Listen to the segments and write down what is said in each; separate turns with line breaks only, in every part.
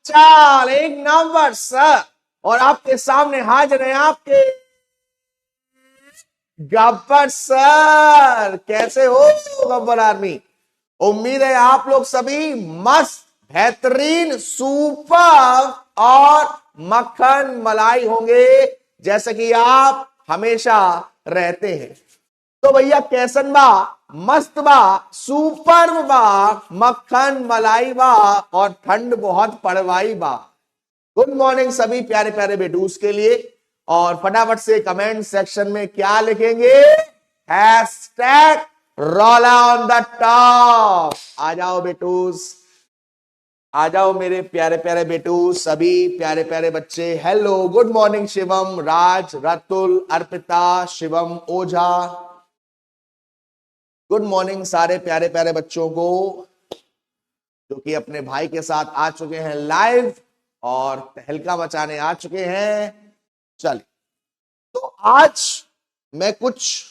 चाल एक number sir. और आपके सामने हाजिर है आपके गब्बर सर। कैसे हो गब्बर आर्मी? उम्मीद है आप लोग सभी मस्त, बेहतरीन, सुपर और मक्खन मलाई होंगे, जैसे कि आप हमेशा रहते हैं। तो भैया कैसन बा? मस्त बा, सुपर बा, मक्खन मलाई बा और ठंड बहुत पड़वाई बा। गुड मॉर्निंग सभी प्यारे प्यारे बेटूस के लिए। और फटाफट से कमेंट सेक्शन में क्या लिखेंगे? हैशटैग रोला ऑन द टॉप। आ जाओ बेटूस, आ जाओ मेरे प्यारे प्यारे बेटूस, सभी प्यारे प्यारे बच्चे। हेलो, गुड मॉर्निंग शिवम, राज, रतुल, अर्पिता, शिवम, ओझा। गुड मॉर्निंग सारे प्यारे प्यारे बच्चों को जो कि अपने भाई के साथ आ चुके हैं लाइव और तहलका मचाने आ चुके हैं। चलिए, तो आज मैं कुछ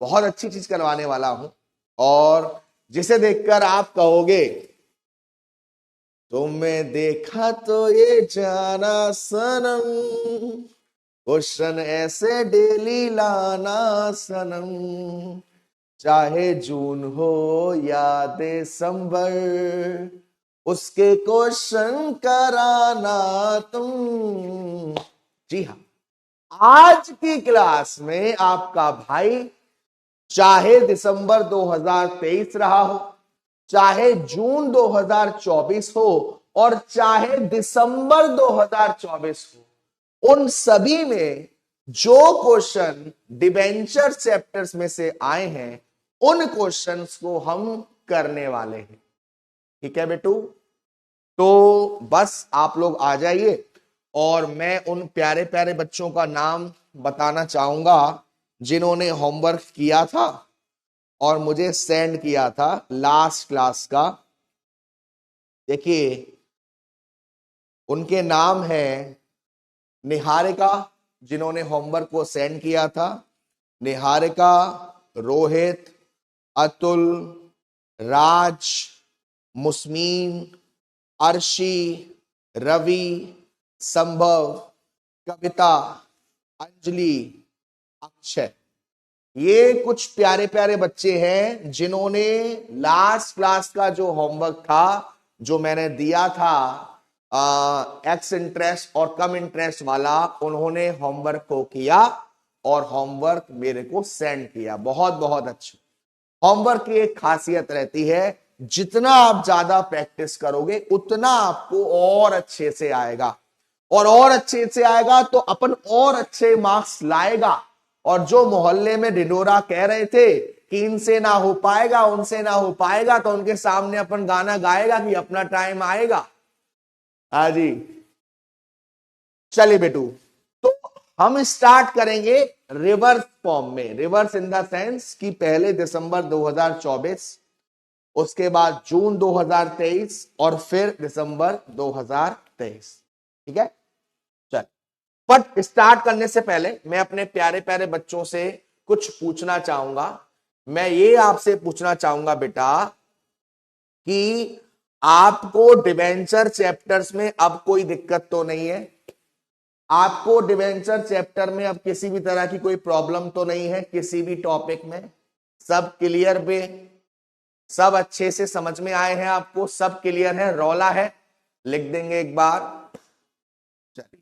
बहुत अच्छी चीज करवाने वाला हूं और जिसे देखकर आप कहोगे तुम्हें देखा तो ये जाना सनम, क्वेश्चन ऐसे डेली लाना सनम, चाहे जून हो या दिसंबर, उसके क्वेश्चन कराना तुम। जी हाँ, आज की क्लास में आपका भाई चाहे दिसंबर 2023 रहा हो, चाहे जून 2024 हो और चाहे दिसंबर 2024 हो, उन सभी में जो क्वेश्चन डिबेंचर चैप्टर्स में से आए हैं उन क्वेश्चंस को हम करने वाले हैं। ठीक है बेटू? तो बस आप लोग आ जाइए और मैं उन प्यारे प्यारे बच्चों का नाम बताना चाहूंगा जिन्होंने होमवर्क किया था और मुझे सेंड किया था लास्ट क्लास का। देखिए, उनके नाम हैं निहारिका, जिन्होंने होमवर्क को सेंड किया था, निहारिका, रोहित, अतुल, राज, मुस्मीन, अर्शी, रवि, संभव, कविता, अंजलि, अक्षय। ये कुछ प्यारे प्यारे बच्चे हैं जिन्होंने लास्ट क्लास का जो होमवर्क था, जो मैंने दिया था एक्स इंटरेस्ट और कम इंटरेस्ट वाला, उन्होंने होमवर्क को किया और होमवर्क मेरे को सेंड किया। बहुत बहुत अच्छा। होमवर्क की एक खासियत रहती है, जितना आप ज्यादा प्रैक्टिस करोगे उतना आपको और अच्छे से आएगा, और अच्छे से आएगा तो अपन और अच्छे मार्क्स लाएगा। और जो मोहल्ले में ढिंडोरा कह रहे थे कि इनसे ना हो पाएगा, उनसे ना हो पाएगा, तो उनके सामने अपन गाना गाएगा कि अपना टाइम आएगा। हाँ जी, चलिए बेटू, तो हम स्टार्ट करेंगे रिवर्स फॉर्म में। रिवर्स इन द सेंस कि पहले दिसंबर 2024, उसके बाद जून 2023 और फिर दिसंबर 2023। ठीक है? चल, बट स्टार्ट करने से पहले मैं अपने प्यारे प्यारे बच्चों से कुछ पूछना चाहूंगा। मैं ये आपसे पूछना चाहूंगा बेटा कि आपको डिबेंचर चैप्टर्स में अब कोई दिक्कत तो नहीं है? आपको डिबेंचर चैप्टर में अब किसी भी तरह की कोई प्रॉब्लम तो नहीं है? किसी भी टॉपिक में सब क्लियर पे, सब अच्छे से समझ में आए हैं आपको? सब क्लियर है? रौला है? लिख देंगे एक बार। चलिए,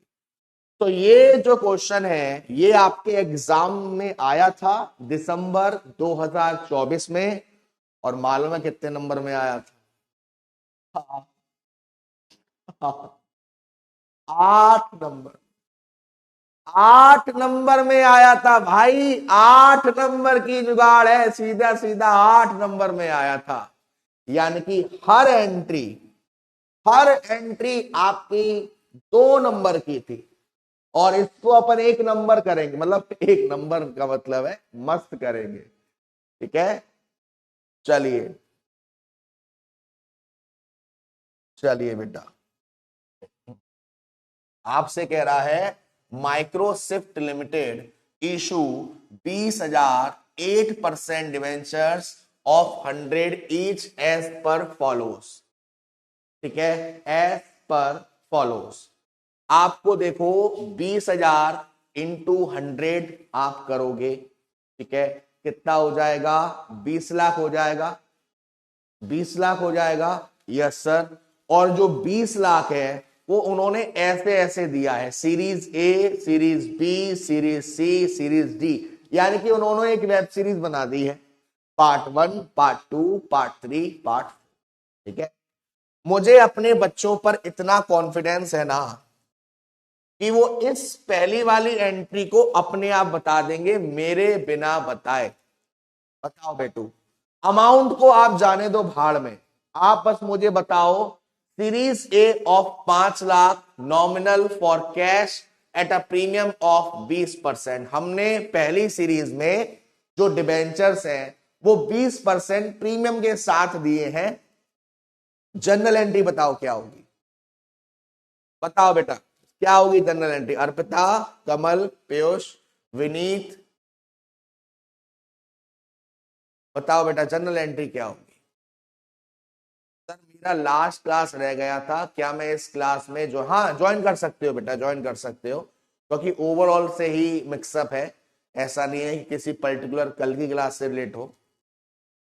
तो ये जो क्वेश्चन है ये आपके एग्जाम में आया था दिसंबर 2024 में, और मालूम है कितने नंबर में आया था? 8 नंबर। 8 नंबर में आया था भाई। 8 नंबर की जुगाड़ है, सीधा सीधा 8 नंबर में आया था। यानी कि हर एंट्री आपकी 2 नंबर की थी और इसको अपन 1 नंबर करेंगे। मतलब 1 नंबर का मतलब है मस्त करेंगे। ठीक है? चलिए चलिए बेटा, आपसे कह रहा है Microsoft limited issue 20,000 8% debentures of 100 each as per follows. ठीक है? As per follows. आपको देखो 20,000 इंटू 100 आप करोगे, ठीक है, कितना हो जाएगा? 20 लाख हो जाएगा, 20 लाख हो जाएगा। Yes sir. और जो 20 लाख है वो उन्होंने ऐसे ऐसे दिया है, series A, series B, series C, series D, यानी कि उन्होंने एक वेब सीरीज बना दी है, पार्ट 1, पार्ट 2, पार्ट 3, पार्ट, ठीक है। मुझे अपने बच्चों पर इतना कॉन्फिडेंस है ना कि वो इस पहली वाली एंट्री को अपने आप बता देंगे मेरे बिना बताए। बताओ बेटू, अमाउंट को आप जाने दो भाड़ में, आप बस मुझे बताओ series A of 5 lakh nominal for cash at a premium of 20%। हमने पहली सीरीज में जो डिबेंचर्स हैं वो 20% प्रीमियम के साथ दिए हैं। जनरल एंट्री बताओ क्या होगी? बताओ बेटा क्या होगी जनरल एंट्री? अर्पिता, कमल, पीयूष, विनीत, बताओ बेटा जनरल एंट्री क्या होगी? सर मेरा लास्ट क्लास रह गया था, क्या मैं इस क्लास में जो, हाँ ज्वाइन कर सकते हो बेटा, ज्वाइन कर सकते हो, क्योंकि ओवरऑल से ही मिक्सअप है, ऐसा नहीं है कि किसी पर्टिकुलर कल की क्लास से रिलेट हो।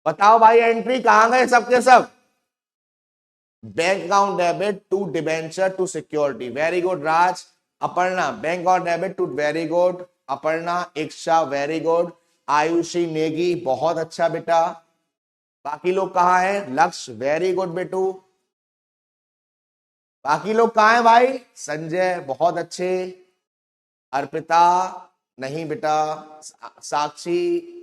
बताओ भाई एंट्री कहां गए सबके सब? Bank account debit to debenture to security, very good Raj. Aparna, bank account debit to, very good Aparna. Iksha, very good. Ayushi Negi, बहुत अच्छा बेटा। बाकी लोग कहाँ हैं? लक्ष्य, वेरी गुड बेटू। बाकी लोग कहाँ हैं भाई? संजय, बहुत अच्छे। अर्पिता, नहीं बेटा। साक्षी,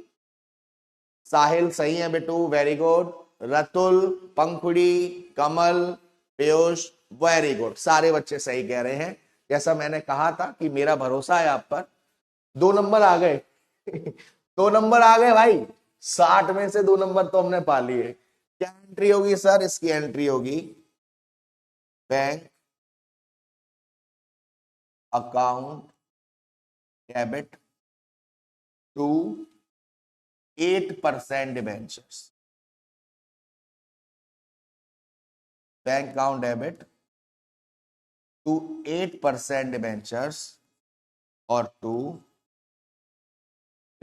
साहिल, सही है बेटू, वेरी गुड। रतुल, पंखुड़ी, कमल, पीयूष, वेरी गुड, सारे बच्चे सही कह रहे हैं। जैसा मैंने कहा था कि मेरा भरोसा है आप पर। 2 नंबर आ गए 2 नंबर आ गए भाई, 60 में से 2 नंबर तो हमने पा लिए। क्या एंट्री होगी सर? इसकी एंट्री होगी bank account debit to 8% debentures. Bank account debit to 8% debentures और टू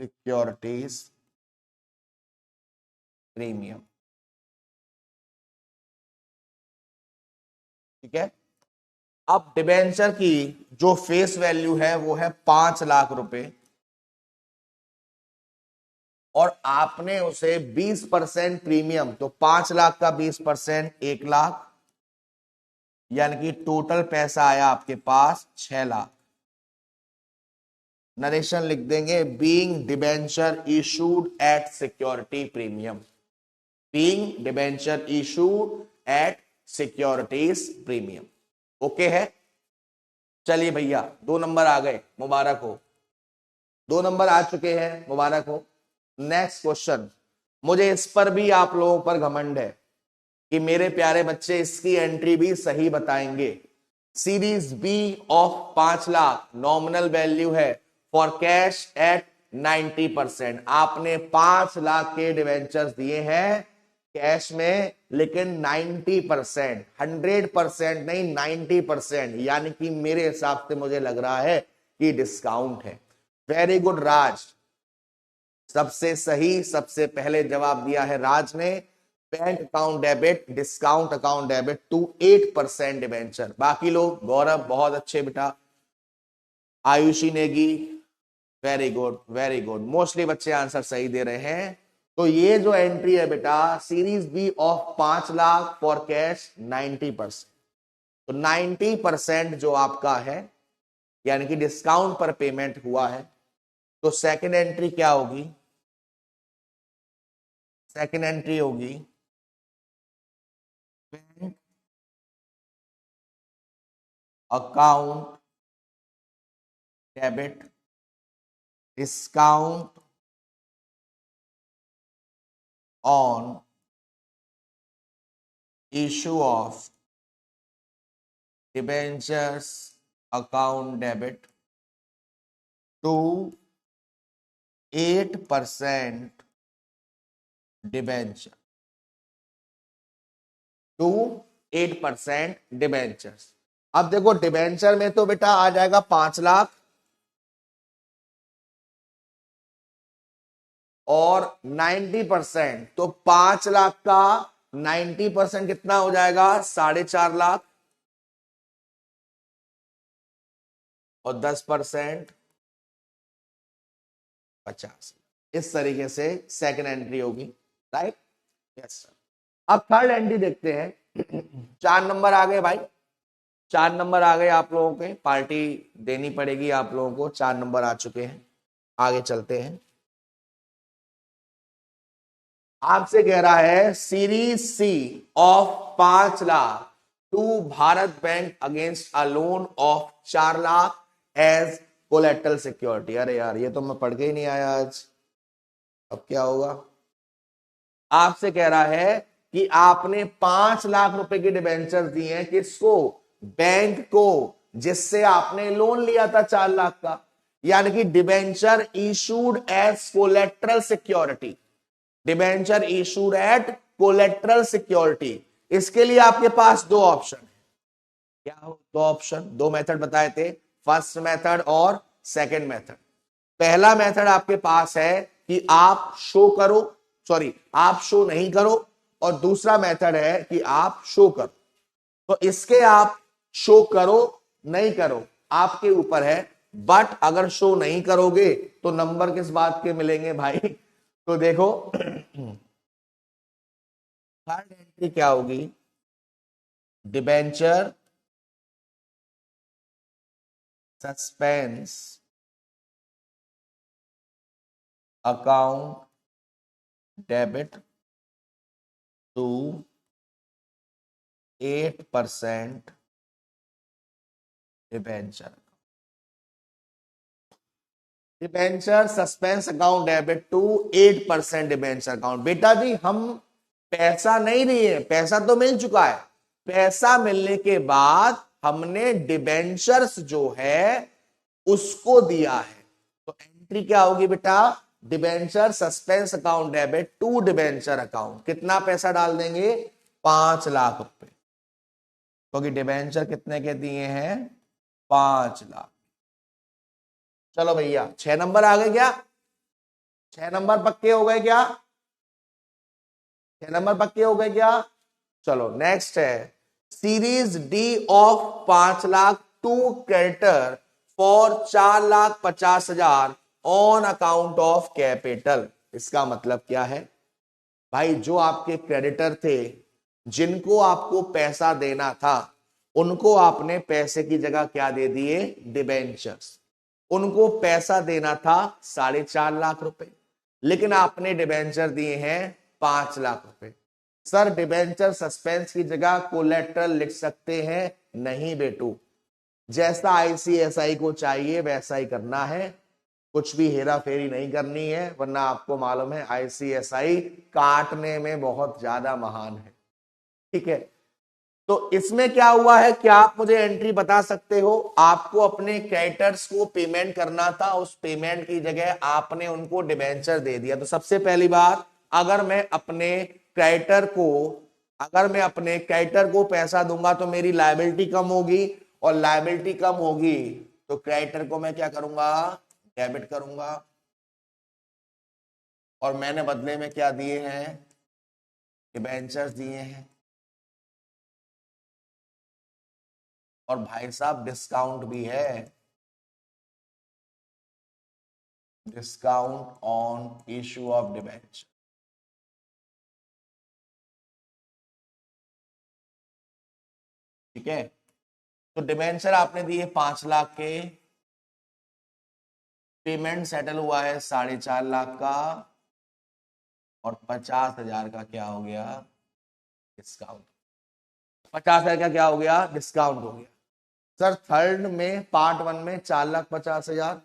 सिक्योरिटीज प्रीमियम, ठीक है। अब डिबेंचर की जो फेस वैल्यू है वो है 5 लाख रुपए, और आपने उसे 20% प्रीमियम, तो 5 लाख का 20% 1 लाख, यानी कि टोटल पैसा आया आपके पास 6 लाख। नरेशन लिख देंगे, being debenture issued eight security premium, being debenture issued eight securities premium. Okay है? चलिए भैया 2 नंबर आ गए, मुबारक हो। 2 नंबर आ चुके हैं, मुबारक हो। नेक्स्ट क्वेश्चन, मुझे इस पर भी आप लोगों पर घमंड है कि मेरे प्यारे बच्चे इसकी एंट्री भी सही बताएंगे। Series B of 5 lakh nominal value है फॉर कैश एट 90%। आपने 5 लाख के डिवेंचर्स दिए हैं कैश में, लेकिन 90%, 100% नहीं 90%, यानी कि मेरे हिसाब से मुझे लग रहा है कि डिस्काउंट है। वेरी गुड राज, सबसे सही, सबसे पहले जवाब दिया है राज ने। Bank account debit, discount account debit to 8% debenture. बाकी लोग, गौरव बहुत अच्छे बेटा, Ayushi Negi, very good very good, mostly बच्चे आंसर सही दे रहे हैं। तो ये जो एंट्री है बेटा, series B of 5 lakh for cash 90%, तो 90% जो आपका है, यानी कि डिस्काउंट पर पेमेंट हुआ है। तो सेकंड एंट्री क्या होगी? सेकंड एंट्री होगी bank account debit discount on issue of debentures account debit to 8% debenture, to 8% debentures. अब देखो डिबेंचर में तो बेटा आ जाएगा 5 लाख और 90%, तो 5 लाख का 90% कितना हो जाएगा? 4.5 लाख, और 10% 50। इस तरीके से सेकंड एंट्री होगी, राइट? Yes sir. अब थर्ड एंट्री देखते हैं। 4 नंबर आ गए भाई, 4 नंबर आ गए आप लोगों के, पार्टी देनी पड़ेगी आप लोगों को। 4 नंबर आ चुके हैं, आगे चलते हैं। आपसे कह रहा है series C of 5 lakh to Bharat bank against a loan of 4 lakh as collateral security. अरे यार ये तो मैं पढ़ के ही नहीं आया आज, अब क्या होगा? आपसे कह रहा है कि आपने 5 लाख रुपए के डिबेंचर दिए हैं, किसको? बैंक को, जिससे आपने लोन लिया था 4 लाख का। यानी कि debenture issued as collateral security, debenture issued at collateral security. इसके लिए आपके पास दो ऑप्शन है। क्या हो? दो ऑप्शन, दो मेथड बताए थे, फर्स्ट मेथड और सेकंड मेथड। पहला मेथड आपके पास है कि आप शो करो, सॉरी आप शो नहीं करो, और दूसरा मेथड है कि आप शो करो। तो इसके आप शो करो नहीं करो आपके ऊपर है, बट अगर शो नहीं करोगे तो नंबर किस बात के मिलेंगे भाई? तो देखो थर्ड एंट्री क्या होगी? Debenture suspense account debit to 8% debenture, debenture suspense account debit to 8% debenture account. बेटा जी हम पैसा नहीं लिए, पैसा तो मिल चुका है, पैसा मिलने के बाद हमने डिबेंचर्स जो है उसको दिया है। तो एंट्री क्या होगी बेटा? Debenture suspense account debit to debenture account. कितना पैसा डाल देंगे? 5 लाख रुपए, क्योंकि डिबेंचर कितने के दिए हैं? 5 लाख। चलो भैया 6 नंबर आ गए क्या? 6 नंबर पक्के हो गए क्या? 6 नंबर पक्के हो गए क्या? चलो नेक्स्ट है series D of 5 lakh to creditor for 4,50,000 on account of capital. इसका मतलब क्या है भाई? जो आपके क्रेडिटर थे, जिनको आपको पैसा देना था, उनको आपने पैसे की जगह क्या दे दिए? डिबेंचर्स। उनको पैसा देना था 4.5 लाख रुपए, लेकिन आपने डिबेंचर दिए हैं 5 लाख रुपए। सर डिबेंचर सस्पेंस की जगह कोलेटरल लिख सकते हैं? नहीं बेटू, जैसा आईसीएसआई को चाहिए वैसा ही करना है, कुछ भी हेरा फेरी नहीं करनी है, वरना आपको मालूम है आईसीएसआई काटने में बहुत ज्यादा महान है। ठीक है, तो इसमें क्या हुआ है, क्या आप मुझे एंट्री बता सकते हो? आपको अपने क्रेडिटर्स को पेमेंट करना था, उस पेमेंट की जगह आपने उनको डिबेंचर दे दिया। तो सबसे पहली बात, अगर मैं अपने क्रेडिटर को पैसा दूंगा तो मेरी लायबिलिटी कम होगी, और लायबिलिटी कम होगी तो क्रेडिटर को मैं क्या करूंगा? डेबिट करूंगा। और मैंने बदले में क्या दिए हैं? डिबेंचर्स दिए हैं। और भाई साहब डिस्काउंट भी है, discount on issue of debenture. ठीक है, तो डिबेंचर आपने दिए 5 लाख के, पेमेंट सेटल हुआ है 4.5 लाख का, और 50,000 का क्या हो गया? डिस्काउंट। 50,000 का क्या हो गया? डिस्काउंट हो गया। सर थर्ड में पार्ट 1 में 4,50,000,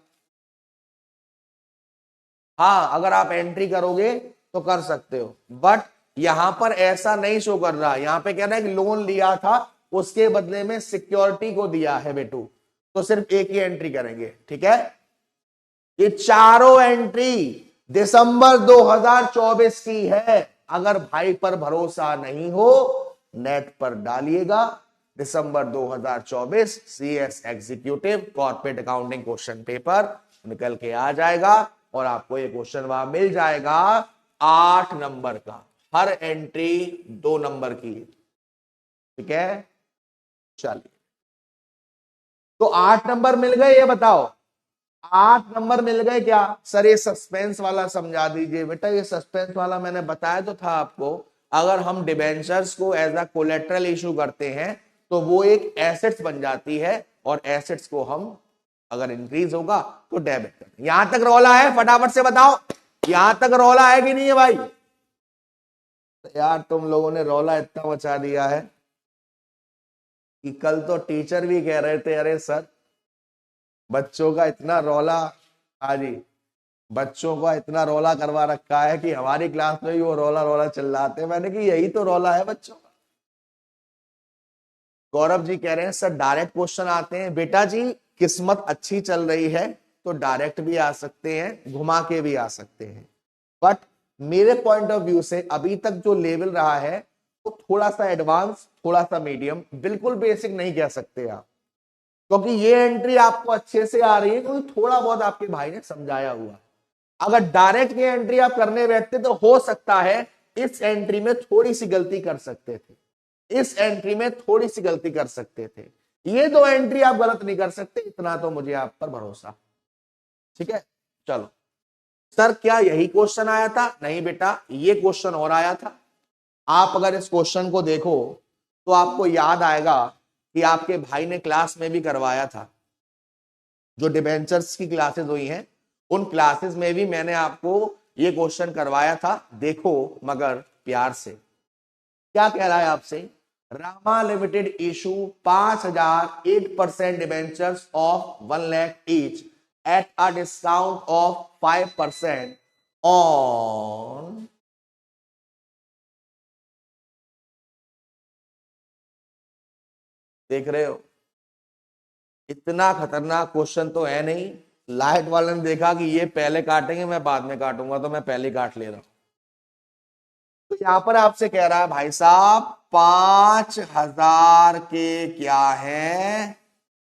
हाँ अगर आप एंट्री करोगे तो कर सकते हो, बट यहां पर ऐसा नहीं शो कर रहा। यहां पे कहना है कि लोन लिया था, उसके बदले में सिक्योरिटी को दिया है बेटू, तो सिर्फ एक ही एंट्री करेंगे। ठीक है, ये चारों एंट्री दिसंबर 2024 की है। अगर भाई पर भरोसा नहीं हो नेट पर डालिएगा, दिसंबर 2024 CS executive corporate accounting question paper निकल के आ जाएगा और आपको ये क्वेश्चन वहां मिल जाएगा 8 नंबर का, हर एंट्री 2 नंबर की। ठीक है, चलिए, तो 8 नंबर मिल गए, ये बताओ 8 नंबर मिल गए क्या? सर ये सस्पेंस वाला समझा दीजिए। बेटा ये सस्पेंस वाला मैंने बताया तो था आपको, अगर हम डिबेंचर्स को एज अ कोलेट्रल इशू करते हैं तो वो एक एसेट्स बन जाती है और एसेट्स को हम अगर इंक्रीज होगा तो डेबिट करते। यहां तक रौला है? फटाफट से बताओ, यहां तक रौला है कि नहीं है भाई? तो यार तुम लोगों ने रौला इतना मचा दिया है कि कल तो टीचर भी कह रहे थे अरे सर बच्चों का इतना रौला, हाँ जी, बच्चों का इतना रौला करवा रखा है कि हमारी क्लास में भी वो रौला रौला चिल्लाते हैं। मैंने कि यही तो रौला है बच्चों का। गौरव जी कह रहे हैं सर डायरेक्ट क्वेश्चन आते हैं। बेटा जी किस्मत अच्छी चल रही है तो डायरेक्ट भी आ सकते हैं, घुमा के भी आ सकते हैं, बट मेरे पॉइंट ऑफ व्यू से अभी तक जो लेवल रहा है वो थोड़ा सा एडवांस, थोड़ा सा मीडियम, बिल्कुल बेसिक नहीं कह सकते आप, क्योंकि ये एंट्री आपको अच्छे से आ रही है क्योंकि थोड़ा बहुत आपके भाई ने समझाया हुआ है। अगर डायरेक्ट ये एंट्री आप करने बैठते तो हो सकता है इस एंट्री में थोड़ी सी गलती कर सकते थे, इस एंट्री में थोड़ी सी गलती कर सकते थे। ये 2 एंट्री आप गलत नहीं कर सकते, इतना तो मुझे आप पर भरोसा। ठीक है, चलो सर क्या यही क्वेश्चन आया था? नहीं बेटा, ये क्वेश्चन और आया था। आप अगर इस क्वेश्चन को देखो तो आपको याद आएगा कि आपके भाई ने क्लास में भी करवाया था, जो डिबेंचर्स की क्लासेस हुई हैं उन क्लासेस में भी मैंने आपको ये क्वेश्चन करवाया था। देखो मगर प्यार से, क्या कह रहा है आपसे? Rama limited issue 5,000 8% debentures of 1 lakh each at a discount of 5% on, देख रहे हो इतना खतरनाक क्वेश्चन तो है नहीं। लाइट वाले ने देखा कि ये पहले काटेंगे, मैं बाद में काटूंगा, तो मैं पहले काट ले रहा हूं। तो यहां पर आपसे कह रहा है भाई साहब 5,000 के क्या है?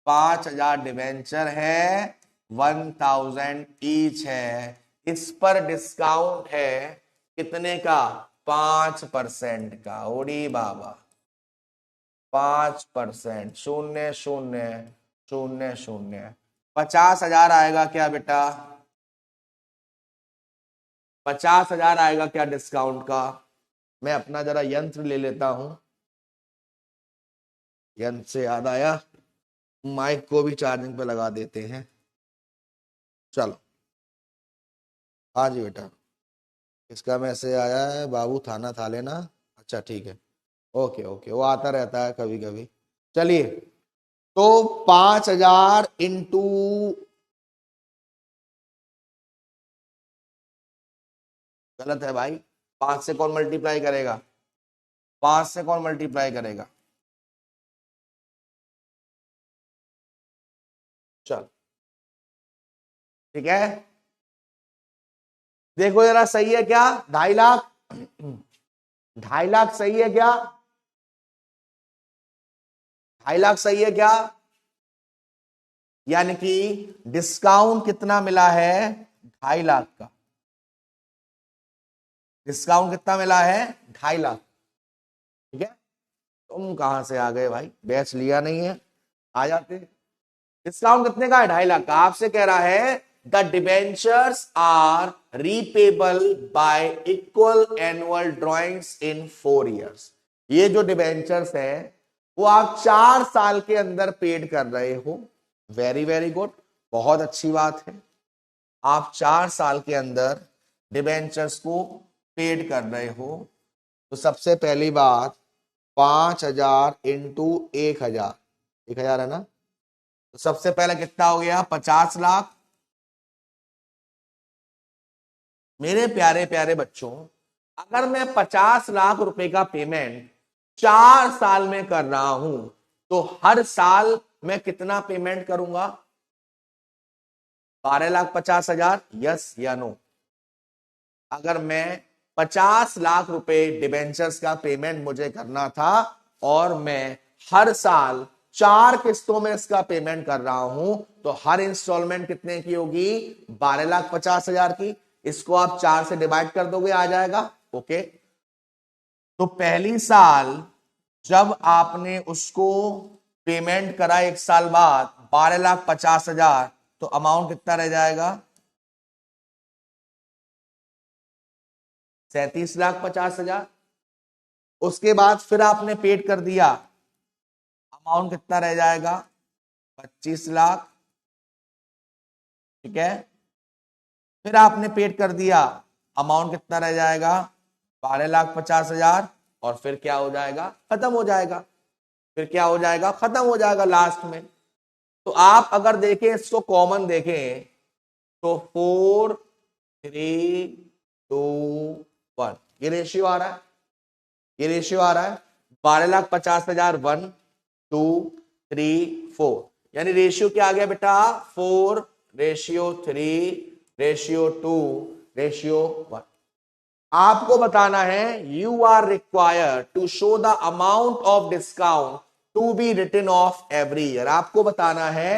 5,000 डिवेंचर है, 1,000 ईच है, इस पर डिस्काउंट है कितने का? 5% का। ओडी बाबा 5%, 0.00000, 50,000 आएगा क्या बेटा? 50,000 आएगा क्या डिस्काउंट का? मैं अपना जरा यंत्र ले लेता हूं, यंत्र से याद आया माइक को भी चार्जिंग पे लगा देते हैं। चलो हाँ जी बेटा, इसका मैसेज आया है बाबू थाना था लेना। अच्छा ठीक है, ओके ओके, वो आता रहता है कभी कभी। चलिए, तो 5,000 इंटू, गलत है भाई, 5 से कौन मल्टीप्लाई करेगा? 5 से कौन मल्टीप्लाई करेगा? चल ठीक है, देखो जरा सही है क्या? 2.5 लाख, 2.5 लाख सही है क्या? 2.5 लाख सही है क्या? यानी कि डिस्काउंट कितना मिला है? 2.5 लाख का डिस्काउंट कितना मिला है? 2.5 लाख। ठीक है, तुम कहां से आ गए भाई? बैच लिया नहीं है, आ जाते। डिस्काउंट कितने का है? 2.5 लाख का। आपसे कह रहा है the debentures are repayable by equal annual drawings in 4 years. ये जो डिबेंचर्स है वो आप 4 साल के अंदर पेड कर रहे हो। वेरी वेरी गुड, बहुत अच्छी बात है। आप 4 साल के अंदर डिबेंचर्स को पेड कर रहे हो। तो सबसे पहली बात 5,000 इंटू 1,000, 1,000 है ना, तो सबसे पहले कितना हो गया? 50 लाख। मेरे प्यारे प्यारे बच्चों, अगर मैं 50 लाख रुपए का पेमेंट 4 साल में कर रहा हूं तो हर साल मैं कितना पेमेंट करूंगा? 12,50,000, यस या नो? अगर मैं 50 लाख रुपए डिबेंचर्स का पेमेंट मुझे करना था और मैं हर साल 4 किस्तों में इसका पेमेंट कर रहा हूं, तो हर इंस्टॉलमेंट कितने की होगी? 12,50,000 की। इसको आप 4 से डिवाइड कर दोगे, आ जाएगा। ओके, तो पहली साल जब आपने उसको पेमेंट करा 1 साल बाद 12,50,000, तो अमाउंट कितना रह जाएगा? 37,50,000। उसके बाद फिर आपने पेड कर दिया, अमाउंट कितना रह जाएगा? 25 लाख। ठीक है, फिर आपने पेड कर दिया, अमाउंट कितना रह जाएगा? 12,50,000। और फिर क्या हो जाएगा? खत्म हो जाएगा। फिर क्या हो जाएगा? खत्म हो जाएगा लास्ट में। तो आप अगर देखें, इसको कॉमन देखें, तो 4 3 2 1 ये रेशियो आ रहा है। ये रेशियो आ रहा है 12,50,000 1 2 3 4, यानी रेशियो क्या आ गया बेटा? 4 रेशियो 3 रेशियो 2 रेशियो 1। आपको बताना है you are required to show the amount of discount to be written off every year. आपको बताना है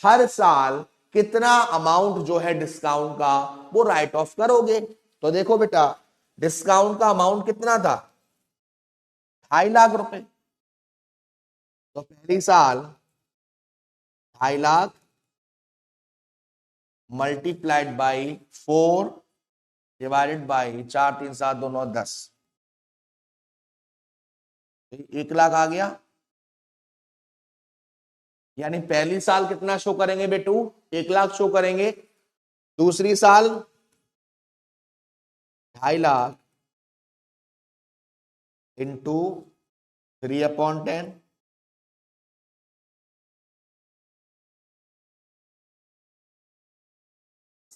हर साल कितना अमाउंट जो है डिस्काउंट का वो राइट ऑफ करोगे। तो देखो बेटा, डिस्काउंट का अमाउंट कितना था? 2.5 लाख रुपए। तो पहली साल 2.5 lakh multiplied by 4 divided by 4 3 7 2 9 10, 1 lakh आ गया। यानी पहली साल कितना शो करेंगे बेटू? 1 लाख शो करेंगे। दूसरी साल 2.5 लाख इंटू 3/10,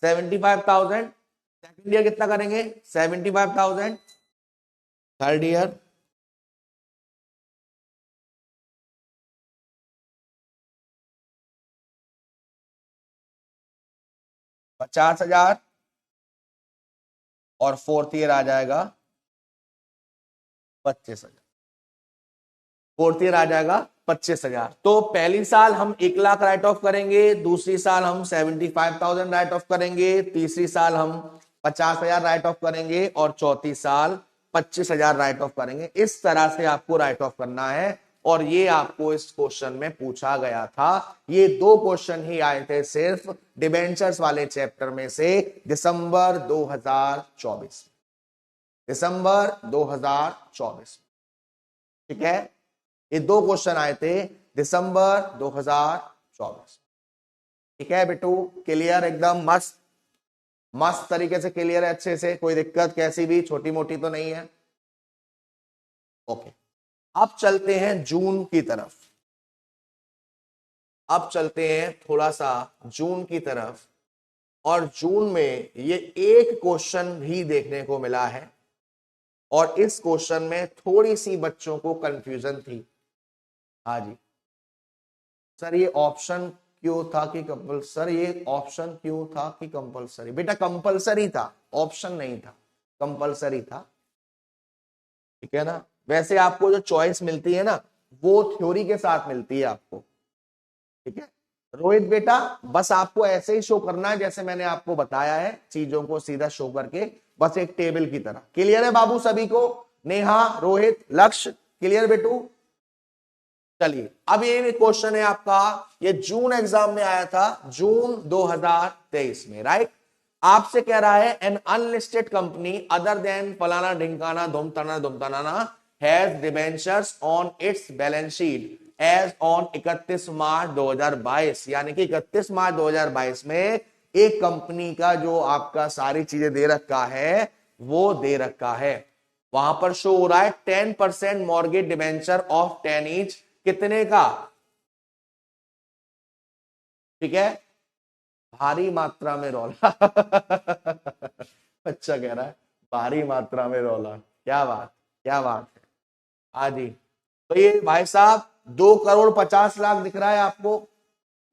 75,000। सेकेंड ईयर कितना करेंगे? 75,000। थर्ड ईयर 50,000 और फोर्थ ईयर आ जाएगा 25,000। फोर्थ ईयर आ जाएगा 25,000। तो पहली साल हम 1 लाख राइट ऑफ करेंगे, दूसरी साल हम 75,000 राइट ऑफ करेंगे, तीसरी साल हम 50,000 राइट ऑफ करेंगे और चौथी साल 25,000 राइट ऑफ करेंगे। इस तरह से आपको राइट ऑफ करना है। और ये आपको इस क्वेश्चन में पूछा गया था। ये 2 क्वेश्चन ही आए थे सिर्फ डिबेंचर्स वाले चैप्टर में से दिसंबर 2024। दिसंबर 2024। ठीक है, ये 2 क्वेश्चन आए थे दिसंबर 2024। ठीक है बेटू, क्लियर? एकदम मस्त मस्त तरीके से क्लियर है, अच्छे से, कोई दिक्कत कैसी भी छोटी मोटी तो नहीं है। ओके, अब चलते हैं जून की तरफ। अब चलते हैं थोड़ा सा जून की तरफ। और जून में ये एक क्वेश्चन भी देखने को मिला है, और इस क्वेश्चन में थोड़ी सी बच्चों को कंफ्यूजन थी। हाँ जी सर, ये ऑप्शन क्यों था कि कंपल्सरी? ये ऑप्शन क्यों था कि कंपल्सरी? बेटा कंपल्सरी था, ऑप्शन नहीं था, कंपल्सरी था। ठीक है ना? वैसे आपको जो चॉइस मिलती है ना, वो थ्योरी के साथ मिलती है आपको। ठीक है रोहित बेटा, बस आपको ऐसे ही शो करना है जैसे मैंने आपको बताया है, चीजों को सीधा शो करके, बस एक टेबल की तरह। क्लियर है बाबू सभी को? नेहा, रोहित, लक्ष्य, क्लियर बेटू? चलिए, अब ये क्वेश्चन है आपका, ये जून एग्जाम में आया था, जून 2023 में, राइट? आपसे कह रहा है an unlisted company other than फलाना ढिंकाना धुमताना has debentures on its balance sheet as on 31 March 2022। यानी कि 31 मार्च 2022 में एक कंपनी का जो आपका सारी चीजें दे रखा है वो दे रखा है। वहां पर शो हो रहा है 10% मॉर्गेज डिबेंचर ऑफ 10 ईच। कितने का? ठीक है, भारी मात्रा में रौला। अच्छा कह रहा है भारी मात्रा में रौला। क्या बात, क्या बात है। हाँ जी, तो ये भाई साहब 2,50,00,000 दिख रहा है आपको?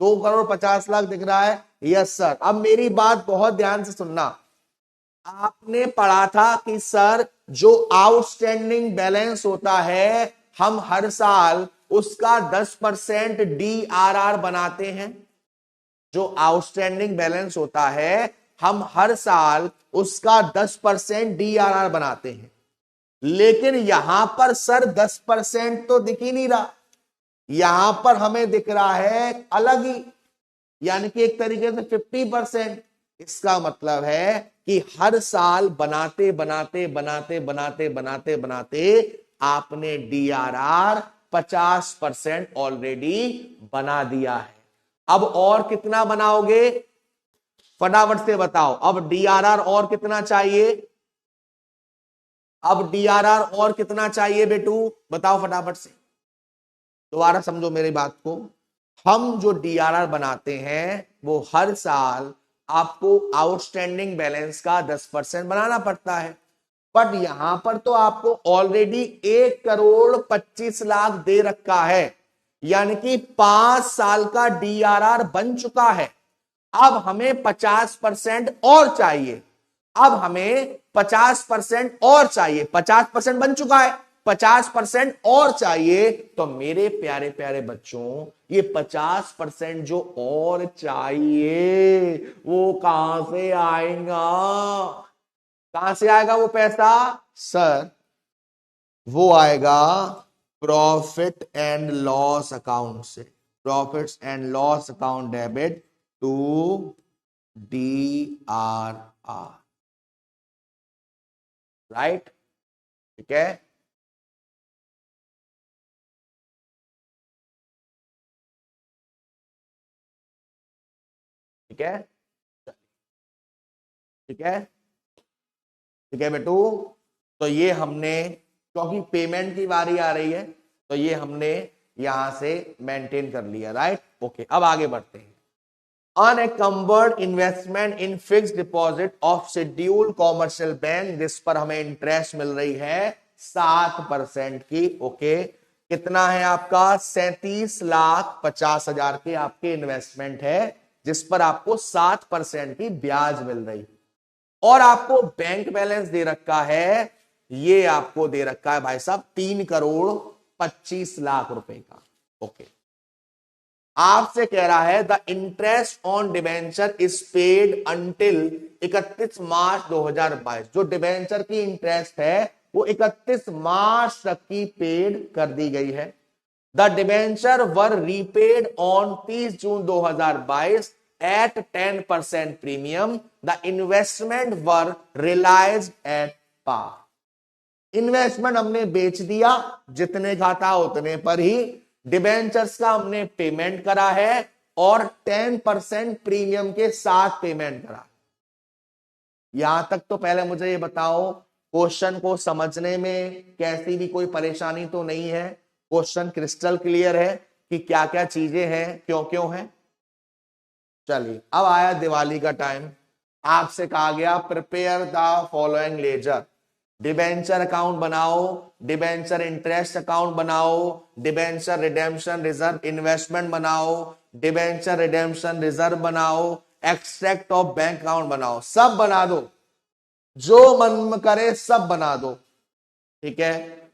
2,50,00,000 दिख रहा है? Yes sir. अब मेरी बात बहुत ध्यान से सुनना। आपने पढ़ा था कि सर जो आउटस्टैंडिंग बैलेंस होता है हम हर साल उसका 10% DRR बनाते हैं। जो आउटस्टैंडिंग बैलेंस होता है हम हर साल उसका 10% DRR बनाते हैं। लेकिन यहां पर सर 10% तो दिख ही नहीं रहा, यहां पर हमें दिख रहा है अलग ही, यानी कि एक तरीके से 50%। इसका मतलब है कि हर साल बनाते बनाते बनाते बनाते बनाते बनाते आपने DRR 50% ऑलरेडी बना दिया है। अब और कितना बनाओगे फटाफट से बताओ। अब DRR और कितना चाहिए, अब DRR और कितना चाहिए बेटू बताओ फटाफट से, दोबारा समझो मेरी बात को। हम जो DRR बनाते हैं वो हर साल आपको आउटस्टैंडिंग बैलेंस का 10% बनाना पड़ता है। बट यहां पर तो आपको ऑलरेडी 1,25,00,000 दे रखा है, यानी कि 5 साल का DRR बन चुका है। अब हमें 50% और चाहिए, अब हमें 50% और चाहिए। 50% बन चुका है, 50% और चाहिए। तो मेरे प्यारे प्यारे बच्चों ये 50% जो और चाहिए वो कहां से आएगा, कहां से आएगा वो पैसा सर? वो आएगा प्रॉफिट एंड लॉस अकाउंट से। Profits and loss account debit to DRR, right? ठीक है, ठीक है, ठीक है, ठीक है बेटू। तो ये हमने, क्योंकि पेमेंट की बारी आ रही है तो ये हमने यहां से मेंटेन कर लिया, राइट? ओके, अब आगे बढ़ते हैं। Unencumbered investment in fixed deposit of scheduled commercial bank, जिस पर हमें इंटरेस्ट मिल रही है 7% की। ओके, कितना है आपका? 37,50,000 के आपके इन्वेस्टमेंट है जिस पर आपको 7% की ब्याज मिल रही, और आपको बैंक बैलेंस दे रखा है, ये आपको दे रखा है भाई साहब 3,25,00,000 रुपए का। ओके, आपसे कह रहा है the interest on debenture is paid until 31 March 2022। जो डिबेंचर की इंटरेस्ट है वो 31 मार्च तक की पेड कर दी गई है। The debenture were repaid on 30 June 2022 at 10% premium. The investment were realised at par. Investment हमने बेच दिया, जितने का था उतने पर ही। डिबेंचर्स का हमने पेमेंट करा है और 10% प्रीमियम के साथ पेमेंट करा। यहां तक तो पहले मुझे ये बताओ, क्वेश्चन को समझने में कैसी भी कोई परेशानी तो नहीं है? क्वेश्चन क्रिस्टल क्लियर है कि क्या क्या चीजें हैं, क्यों क्यों है? चलिए, अब आया दिवाली का टाइम। आपसे कहा गया prepare the following ledger. Debenture account बनाओ, डिबेंचर इंटरेस्ट अकाउंट बनाओ, डिबेंचर रिडेम्पशन रिजर्व इन्वेस्टमेंट बनाओ, डिबेंचर रिडेम्पशन रिजर्व बनाओ, एक्सट्रैक्ट ऑफ बैंक अकाउंट बनाओ। सब बना दो, जो मन करे सब बना दो, ठीक है?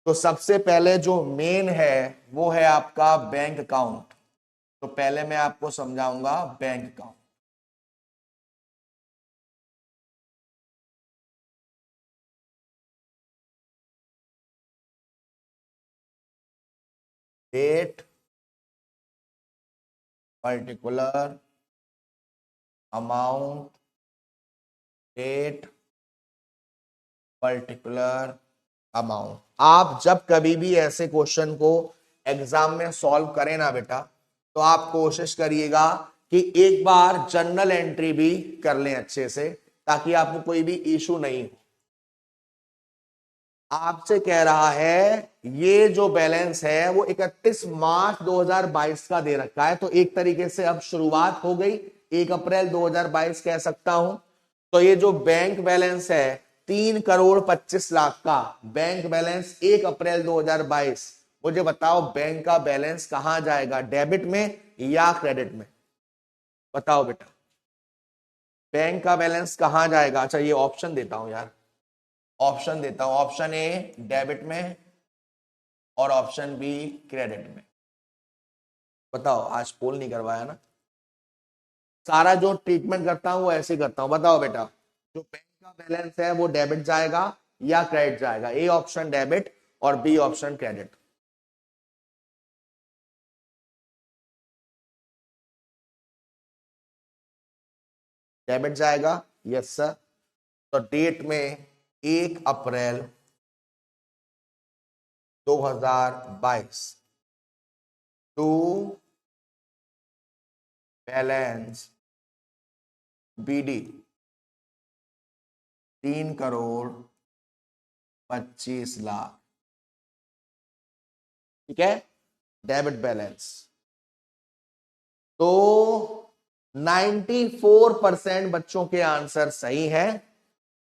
तो सबसे पहले जो मेन है वो है आपका बैंक अकाउंट। तो पहले मैं आपको समझाऊंगा bank account. Date, particular, amount, date, particular, amount. आप जब कभी भी ऐसे क्वेश्चन को एग्जाम में सॉल्व करें ना बेटा, तो आप कोशिश करिएगा कि एक बार जर्नल एंट्री भी कर लें अच्छे से, ताकि आपको कोई भी इशू नहीं हो। आपसे कह रहा है ये जो बैलेंस है वो 31 मार्च 2022 का दे रखा है, तो एक तरीके से अब शुरुआत हो गई, 1 अप्रैल 2022 कह सकता हूं। तो ये जो बैंक बैलेंस है 3,25,00,000 का बैंक बैलेंस 1 अप्रैल 2022, मुझे बताओ बैंक का बैलेंस कहां जाएगा, डेबिट में या क्रेडिट में? बताओ बेटा, बैंक का बैलेंस कहां जाएगा? अच्छा, ये ऑप्शन देता हूं यार, ऑप्शन देता हूं। ऑप्शन ए डेबिट में, और ऑप्शन बी क्रेडिट में। बताओ, आज पोल नहीं करवाया ना, सारा जो ट्रीटमेंट करता हूं वो ऐसे ही करता हूं। बताओ बेटा, जो बैंक का बैलेंस है वो डेबिट जाएगा या क्रेडिट जाएगा? ए ऑप्शन डेबिट और बी ऑप्शन क्रेडिट। डेबिट जाएगा, यस सर। तो डेट में 1 अप्रैल 2022 टू बैलेंस बीडी 3,25,00,000, ठीक है, डेबिट बैलेंस। तो 94% बच्चों के आंसर सही है।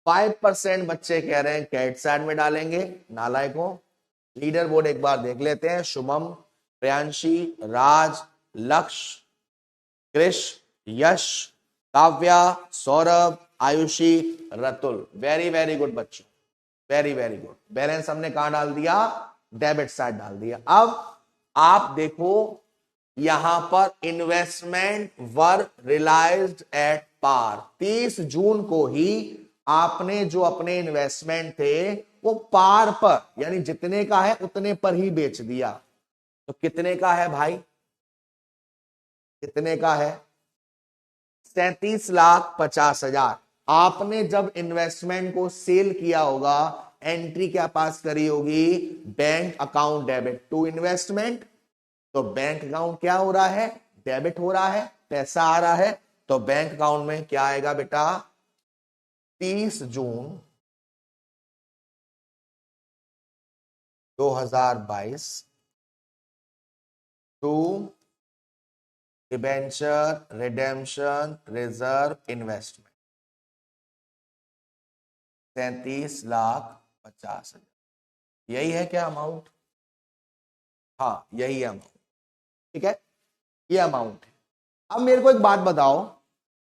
5% बच्चे कह रहे हैं क्रेडिट साइड में डालेंगे। नालायकों, लीडर बोर्ड एक बार देख लेते हैं। Shubham, Priyanshi, Raj, Lakshya, Krish, Yash, Kavya, Saurabh, Ayushi, Ratul, very very good बच्चों, वेरी वेरी गुड। बैलेंस हमने कहां डाल दिया? डेबिट साइड डाल दिया। अब आप देखो, यहां पर investment were realised at par. 30 जून को ही आपने जो अपने इन्वेस्टमेंट थे वो पार पर, यानी जितने का है उतने पर ही बेच दिया। तो कितने का है भाई? कितने का है? 37,50,000। आपने जब इन्वेस्टमेंट को सेल किया होगा, एंट्री क्या पास करी होगी? Bank account debit to investment. तो बैंक अकाउंट क्या हो रहा है? डेबिट हो रहा है, पैसा आ रहा है। तो बैंक अकाउंट में क्या आएगा बेटा? 30 June 2022 to debenture redemption reserve investment 37,50,000। यही है क्या अमाउंट? हाँ, यही है अमाउंट, ठीक है, ये अमाउंट है। अब मेरे को एक बात बताओ,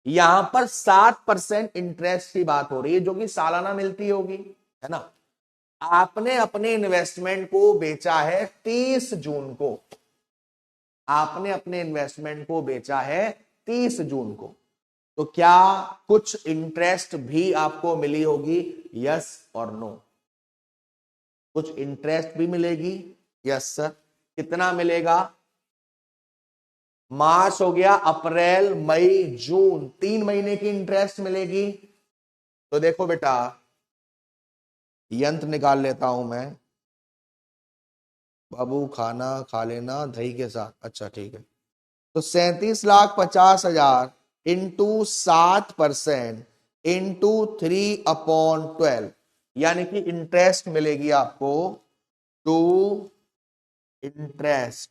यहां पर 7% इंटरेस्ट की बात हो रही है जो कि सालाना मिलती होगी, है ना। आपने अपने इन्वेस्टमेंट को बेचा है 30 जून को। आपने अपने इन्वेस्टमेंट को बेचा है 30 जून को। तो क्या कुछ इंटरेस्ट भी आपको मिली होगी? यस और नो? कुछ इंटरेस्ट भी मिलेगी? Yes sir. कितना मिलेगा? मार्च हो गया, अप्रैल, मई, जून, 3 महीने की इंटरेस्ट मिलेगी। तो देखो बेटा, यंत्र निकाल लेता हूं मैं। बाबू खाना खा लेना दही के साथ, अच्छा ठीक है। तो 37,50,000 इंटू 7% इंटू 3/12, यानी कि इंटरेस्ट मिलेगी आपको to interest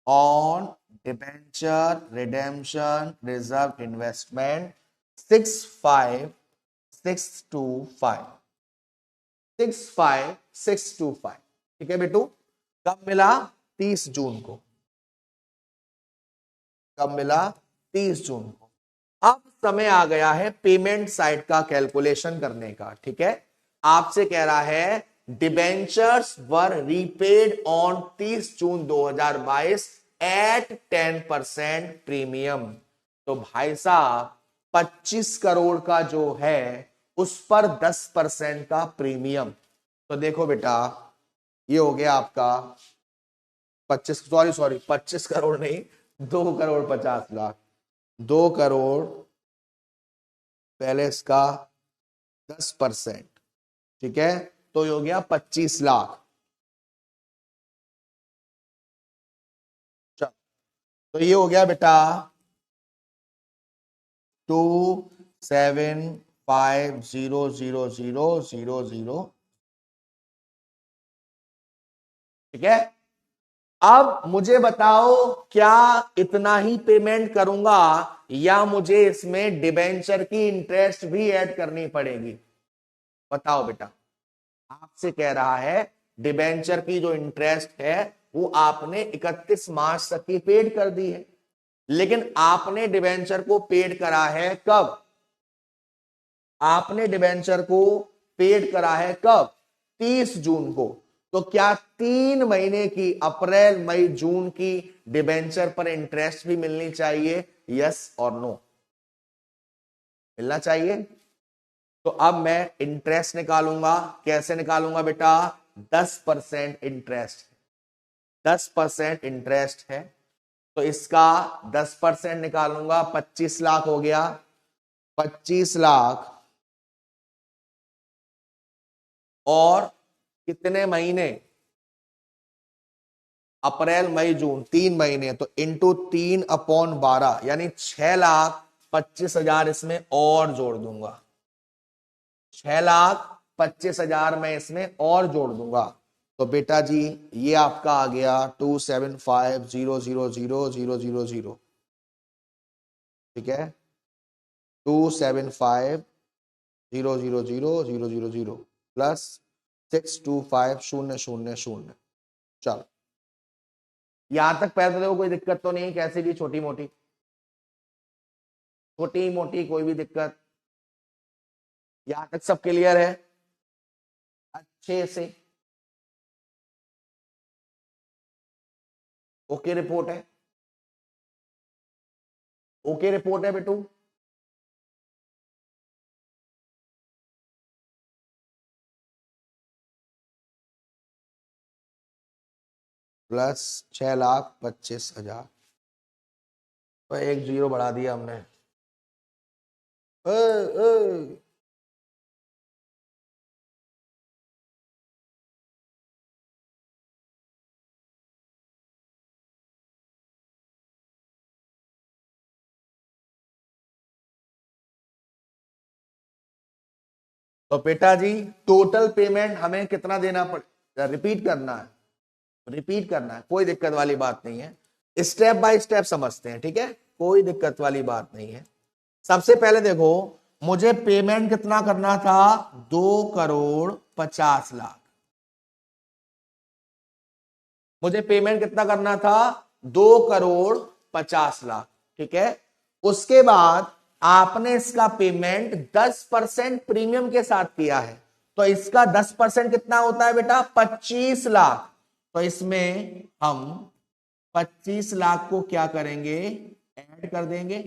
on debenture redemption reserve investment 65,625 65,625, ठीक है बेटू। कब मिला? 30 जून को। कब मिला? 30 जून को। अब समय आ गया है पेमेंट साइड का कैलकुलेशन करने का, ठीक है। आपसे कह रहा है debentures were repaid on 30 June 2022 at 10% premium. तो भाई साहब 25 करोड़ का जो है उस पर 10% का प्रीमियम। तो देखो बेटा, ये हो गया आपका 25 करोड़ नहीं, 2,50,00,000। 2 करोड़ पहले इसका 10%, ठीक है, तो ये हो गया 25 लाख। चल, तो ये हो गया बेटा 2,750,000, ठीक है। अब मुझे बताओ, क्या इतना ही पेमेंट करूंगा या मुझे इसमें डिबेंचर की इंटरेस्ट भी ऐड करनी पड़ेगी? बताओ बेटा, आपसे कह रहा है डिबेंचर की जो इंटरेस्ट है वो आपने 31 मार्च तक की पेड कर दी है, लेकिन आपने डिबेंचर को पेड करा है कब? आपने डिबेंचर को पेड करा है कब? 30 जून को। तो क्या 3 महीने की अप्रैल मई जून की डिबेंचर पर इंटरेस्ट भी मिलनी चाहिए? यस और नो? मिलना चाहिए। तो अब मैं इंटरेस्ट निकालूंगा। कैसे निकालूंगा बेटा? 10% इंटरेस्ट, 10% इंटरेस्ट है, तो इसका 10% निकालूंगा, 25 लाख हो गया। 25 लाख और कितने महीने? अप्रैल मई जून 3 महीने, तो इंटू 3/12 यानी 6,25,000 इसमें और जोड़ दूंगा। 6,25,000 में इसमें और जोड़ दूंगा। तो बेटा जी ये आपका आ गया 275,000,000। ठीक है, 275,000,000 प्लस 625,000। चलो यहां तक पहले देखो कोई दिक्कत तो नहीं, कैसी भी छोटी मोटी कोई भी दिक्कत? यहां तक सब क्लियर है अच्छे से? ओके रिपोर्ट है? ओके रिपोर्ट है बेटू? प्लस 6,25,000, तो एक जीरो बढ़ा दिया हमने। ए, ए, तो बेटा जी टोटल पेमेंट हमें कितना देना पड़ेगा? रिपीट करना है, रिपीट करना है, कोई दिक्कत वाली बात नहीं है। स्टेप बाय स्टेप समझते हैं, ठीक है, कोई दिक्कत वाली बात नहीं है। सबसे पहले देखो मुझे पेमेंट कितना करना था? 2,50,00,000। मुझे पेमेंट कितना करना था? 2,50,00,000। ठीक है, उसके बाद आपने इसका पेमेंट 10% प्रीमियम के साथ किया है, तो इसका 10% कितना होता है बेटा? 25 लाख। तो इसमें हम 25 लाख को क्या करेंगे? ऐड कर देंगे।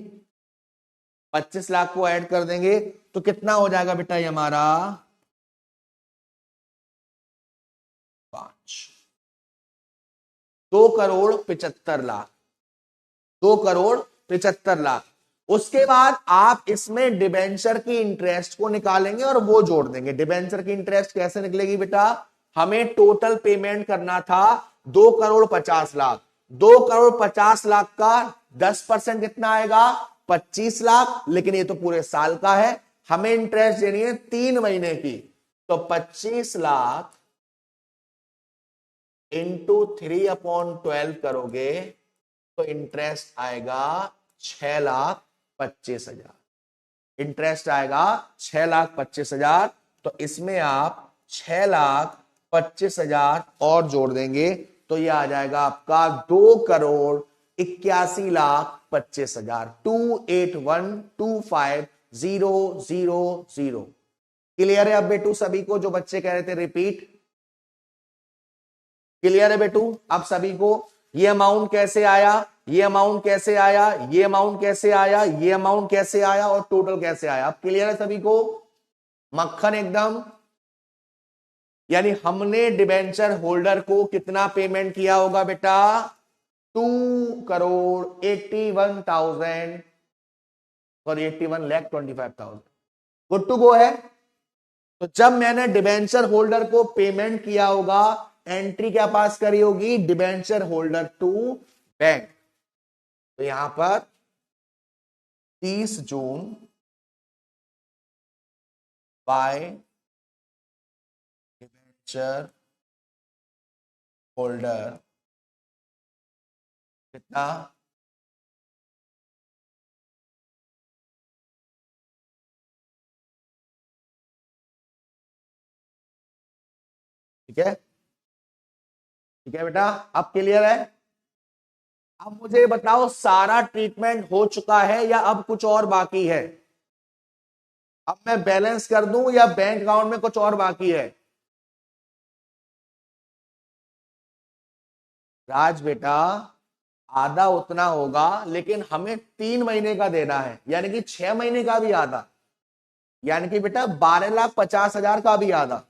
25 लाख को ऐड कर देंगे तो कितना हो जाएगा बेटा ये हमारा? 5, 2,75,00,000, 2,75,00,000। उसके बाद आप इसमें डिबेंचर की इंटरेस्ट को निकालेंगे और वो जोड़ देंगे। डिबेंचर की इंटरेस्ट कैसे निकलेगी बेटा? हमें टोटल पेमेंट करना था 2,50,00,000। 2,50,00,000 का 10% कितना आएगा? 25 लाख। लेकिन ये तो पूरे साल का है, हमें इंटरेस्ट देनी है 3 महीने की। तो 25 लाख इंटू 3/12 करोगे तो इंटरेस्ट आएगा 6,25,000। इंटरेस्ट आएगा 6,25,000। तो इसमें आप 6,25,000 और जोड़ देंगे तो यह आ जाएगा आपका 2,81,25,000। 281,25,000। क्लियर है अब बेटू सभी को? जो बच्चे कह रहे थे रिपीट, क्लियर है बेटू अब सभी को? ये अमाउंट कैसे आया, ये अमाउंट कैसे आया, ये अमाउंट कैसे आया, ये अमाउंट कैसे आया और टोटल कैसे आया? अब क्लियर है सभी को? मक्खन एकदम। यानी हमने डिबेंचर होल्डर को कितना पेमेंट किया होगा बेटा? 2,81,000, सॉरी 81,25,000। गुड टू गो है? तो जब मैंने डिबेंचर होल्डर को पेमेंट किया होगा, एंट्री क्या पास करी होगी? Debenture holder to bank. तो यहां पर 30 जून बाय डिबेंचर होल्डर कितना? ठीक है, ठीक है बेटा अब क्लियर है? अब मुझे बताओ सारा ट्रीटमेंट हो चुका है या अब कुछ और बाकी है? अब मैं बैलेंस कर दूं या बैंक अकाउंट में कुछ और बाकी है? राज बेटा आधा उतना होगा, लेकिन हमें 3 महीने का देना है, यानी कि 6 महीने का भी आधा, यानी कि बेटा 12,50,000 का भी आधा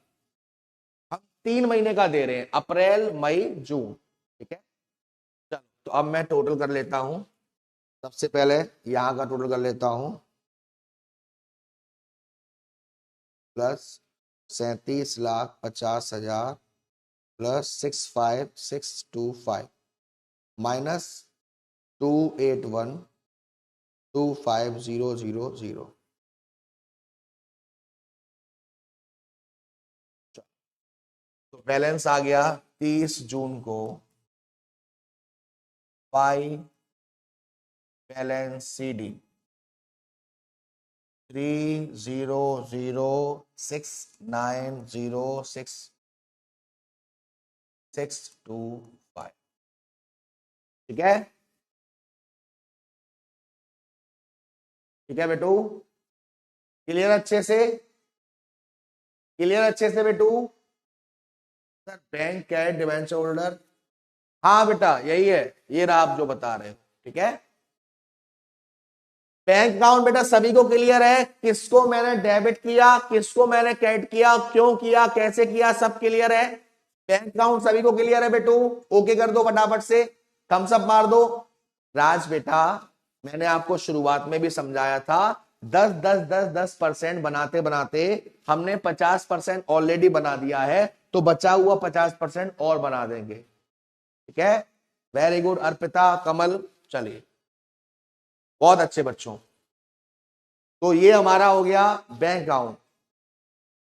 हम 3 महीने का दे रहे हैं, अप्रैल मई जून। ठीक है, चलो तो अब मैं टोटल कर लेता हूं। सबसे पहले यहां का टोटल कर लेता हूं, प्लस 37,50,000 प्लस 65625 माइनस 281,25,000। तो बैलेंस आ गया 30 जून को, बाई बैलेंस CD 300,6906,625। ठीक है, ठीक है बेटू, क्लियर अच्छे से, क्लियर अच्छे से बेटू। सर बैंक क्या है, डिवेंचर होल्डर, हाँ बेटा यही है, ये रहा आप जो बता रहे हो। ठीक है, बैंक अकाउंट बेटा सभी को क्लियर है, किसको मैंने डेबिट किया, किसको मैंने क्रेडिट किया, क्यों किया, कैसे किया, सब क्लियर है। बैंक अकाउंट सभी को क्लियर है बेटू, ओके कर दो फटाफट से, थम्स अप मार दो। राज बेटा मैंने आपको शुरुआत में भी समझाया था, 10-10-10-10% बनाते बनाते हमने 50% ऑलरेडी बना दिया है, तो बचा हुआ 50% और बना देंगे। ठीक है, वेरी गुड अर्पिता, कमल, चलिए बहुत अच्छे बच्चों। तो ये हमारा हो गया बैंक अकाउंट।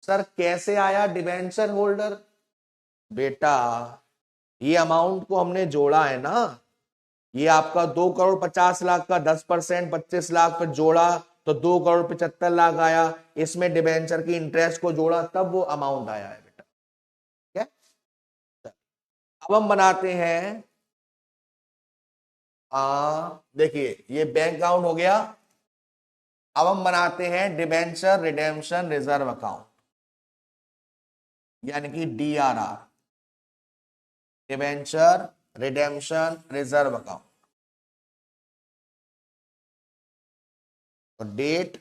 सर कैसे आया डिबेंचर होल्डर, बेटा ये अमाउंट को हमने जोड़ा है ना, ये आपका 2,50,00,000 का 10% 25 लाख पर जोड़ा तो 2,75,00,000 आया, इसमें डिबेंचर की इंटरेस्ट को जोड़ा तब वो अमाउंट आया है बेटा। ठीक है, अब हम बनाते हैं, देखिए ये बैंक अकाउंट हो गया, अब हम बनाते हैं डिबेंचर रिडेम्पशन रिजर्व अकाउंट, यानी कि DRR, debenture redemption reserve account. तो date,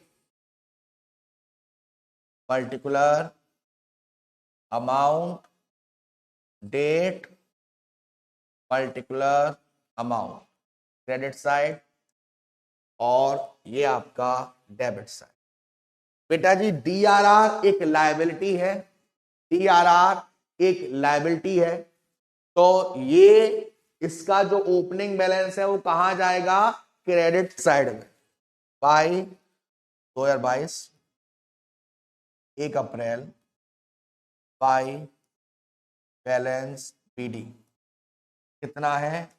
particular amount, date, particular amount, credit side, और ये आपका डेबिट साइड। बेटा जी DRR एक लायबिलिटी है, DRR एक लायबिलिटी है, तो ये इसका जो ओपनिंग बैलेंस है वो कहां जाएगा, क्रेडिट साइड में। By 2022 1 April by balance PD कितना है,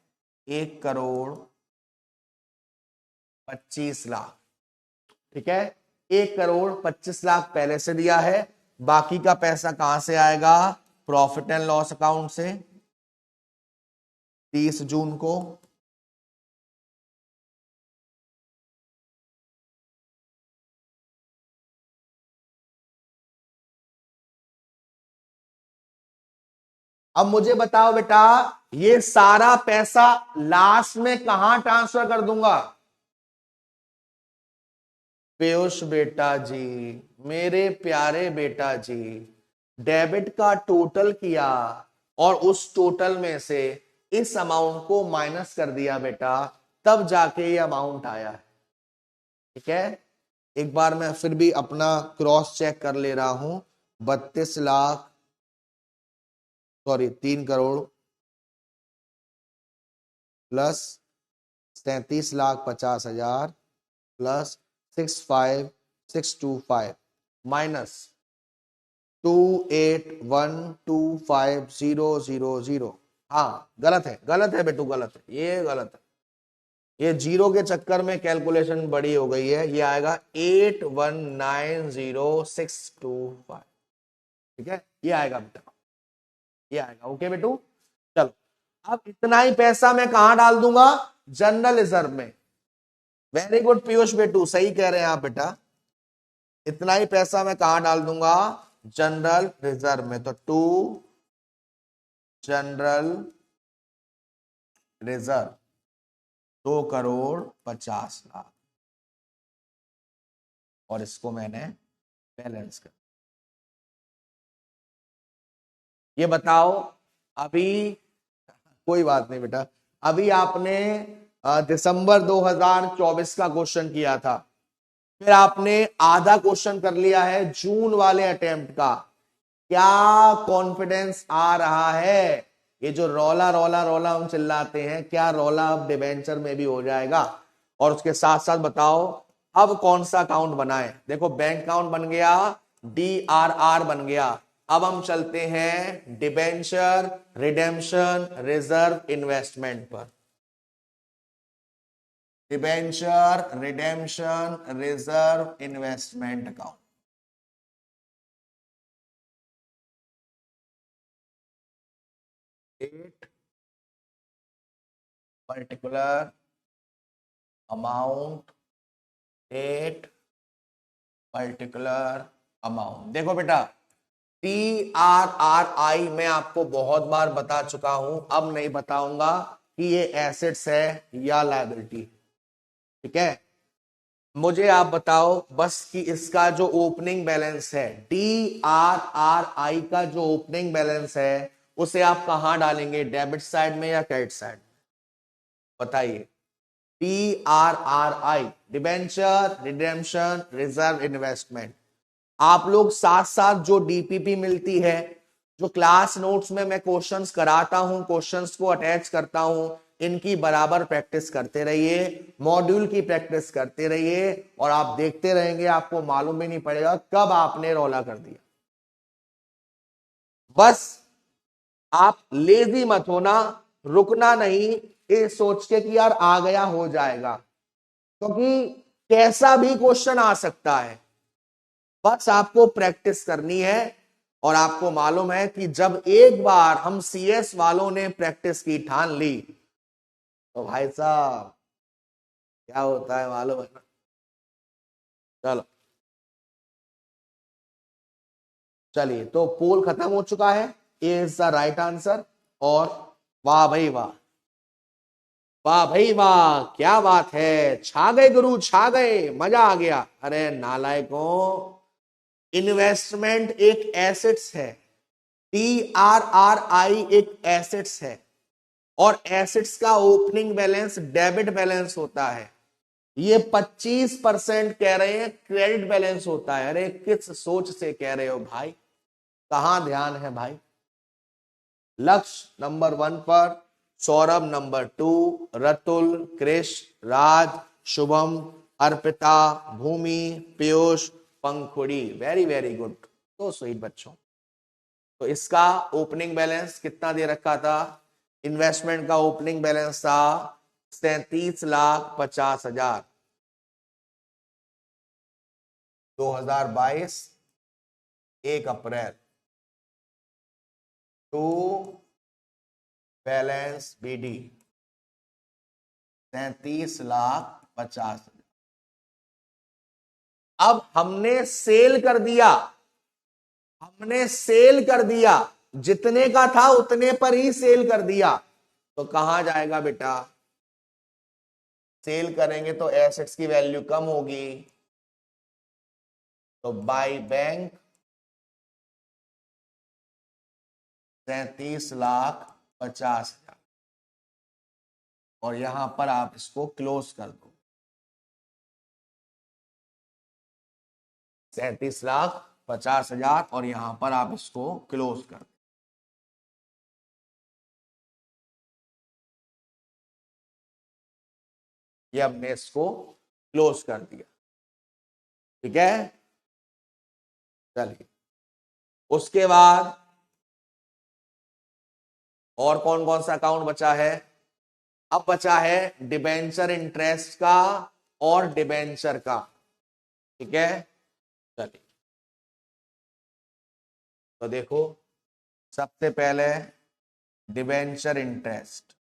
1,25,00,000। ठीक है, 1,25,00,000 पहले से दिया है, बाकी का पैसा कहां से आएगा, प्रॉफिट एंड लॉस अकाउंट से 30 जून को। अब मुझे बताओ बेटा, ये सारा पैसा लास्ट में कहां ट्रांसफर कर दूंगा, पीयूष बेटा जी, मेरे प्यारे बेटा जी, डेबिट का टोटल किया और उस टोटल में से इस अमाउंट को माइनस कर दिया बेटा, तब जाके ये अमाउंट आया है। ठीक है, एक बार मैं फिर भी अपना क्रॉस चेक कर ले रहा हूं, 32 lakh, sorry 3 crore plus 37,50,000 plus 65625 minus 28125,000। हाँ गलत है, गलत है बेटू, गलत है, ये गलत है, ये जीरो के चक्कर में कैलकुलेशन बड़ी हो गई है, ये आएगा 8190625। ठीक है, ये आएगा बेटा, ये आएगा। ओके बेटू, चलो अब इतना ही पैसा मैं कहां डाल दूंगा, जनरल रिजर्व में। वेरी गुड पीयूष बेटू, सही कह रहे हैं आप बेटा, इतना ही पैसा मैं कहां डाल दूंगा, जनरल रिजर्व में। तो टू जनरल रिजर्व 2,50,00,000 और इसको मैंने बैलेंस कर। ये बताओ अभी, कोई बात नहीं बेटा, अभी आपने दिसंबर 2024 का क्वेश्चन किया था, फिर आपने आधा क्वेश्चन कर लिया है जून वाले अटेम्प्ट का। क्या कॉन्फिडेंस आ रहा है? ये जो रौला रौला रौला हम चिल्लाते हैं, क्या रौला अब डिबेंचर में भी हो जाएगा? और उसके साथ साथ बताओ अब कौन सा अकाउंट बनाए। देखो बैंक अकाउंट बन गया, DRR बन गया। अब हम चलते हैं डिबेंचर रिडेम्पशन रिजर्व इन्वेस्टमेंट पर। Debenture redemption reserve investment account. Date, particular amount, date, particular amount. देखो बेटा, TRRI मैं आपको बहुत बार बता चुका हूं, अब नहीं बताऊंगा कि ये एसेट्स है या लायबिलिटी। ठीक है, मुझे आप बताओ बस कि इसका जो ओपनिंग बैलेंस है, DRRI का जो ओपनिंग बैलेंस है, उसे आप कहां डालेंगे, डेबिट साइड में या क्रेडिट साइड? बताइए। DRRI debenture redemption reserve investment. आप लोग साथ साथ जो DPP मिलती है, जो क्लास नोट्स में मैं क्वेश्चंस कराता हूं, क्वेश्चंस को अटैच करता हूं, इनकी बराबर प्रैक्टिस करते रहिए, मॉड्यूल की प्रैक्टिस करते रहिए, और आप देखते रहेंगे, आपको मालूम भी नहीं पड़ेगा कब आपने रौला कर दिया। बस आप लेजी मत होना, रुकना नहीं ये सोच के कि यार आ गया हो जाएगा, क्योंकि कैसा भी क्वेश्चन आ सकता है। बस आपको प्रैक्टिस करनी है, और आपको मालूम है कि जब एक बार हम CS वालों ने प्रैक्टिस की ठान ली, तो भाई साहब क्या होता है मालूम है ना। चलो चलिए, तो पोल खत्म हो चुका है, ए इज द राइट आंसर। और वाह भाई वाह, वाह भाई वाह, क्या बात है, छा गए गुरु छा गए, मजा आ गया। अरे नालायकों, इन्वेस्टमेंट एक एसेट्स है, TRRI एक एसेट्स है, और एसेट्स का ओपनिंग बैलेंस डेबिट बैलेंस होता है। ये 25% कह रहे हैं क्रेडिट बैलेंस होता है। अरे किस सोच से कह रहे हो भाई, कहां ध्यान है भाई? लक्ष्य नंबर 1 पर, सौरभ नंबर 2, रतुल, कृष, राज, शुभम, अर्पिता, भूमि, पीयूष, पंखुड़ी। वेरी वेरी गुड, तो स्वीट बच्चों। तो इसका ओपनिंग बैलेंस कितना दे रखा था? इन्वेस्टमेंट का ओपनिंग बैलेंस था 37,50,000। 2022 1 अप्रैल टू बैलेंस BD 37,50,000। अब हमने सेल कर दिया, हमने सेल कर दिया, जितने का था उतने पर ही सेल कर दिया, तो कहां जाएगा बेटा? सेल करेंगे तो एसेट्स की वैल्यू कम होगी, तो बाय बैंक 37,50,000, और यहां पर आप इसको क्लोज कर दो। 37,50,000 और यहां पर आप इसको क्लोज कर दो। ये हमने इसको क्लोज कर दिया। ठीक है, चलिए उसके बाद और कौन कौन सा अकाउंट बचा है? अब बचा है डिबेंचर इंटरेस्ट का और डिबेंचर का। ठीक है, चलिए तो देखो, सबसे पहले डिबेंचर इंटरेस्ट।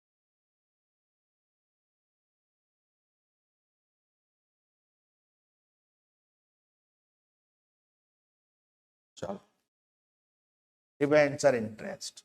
चलो, debenture interest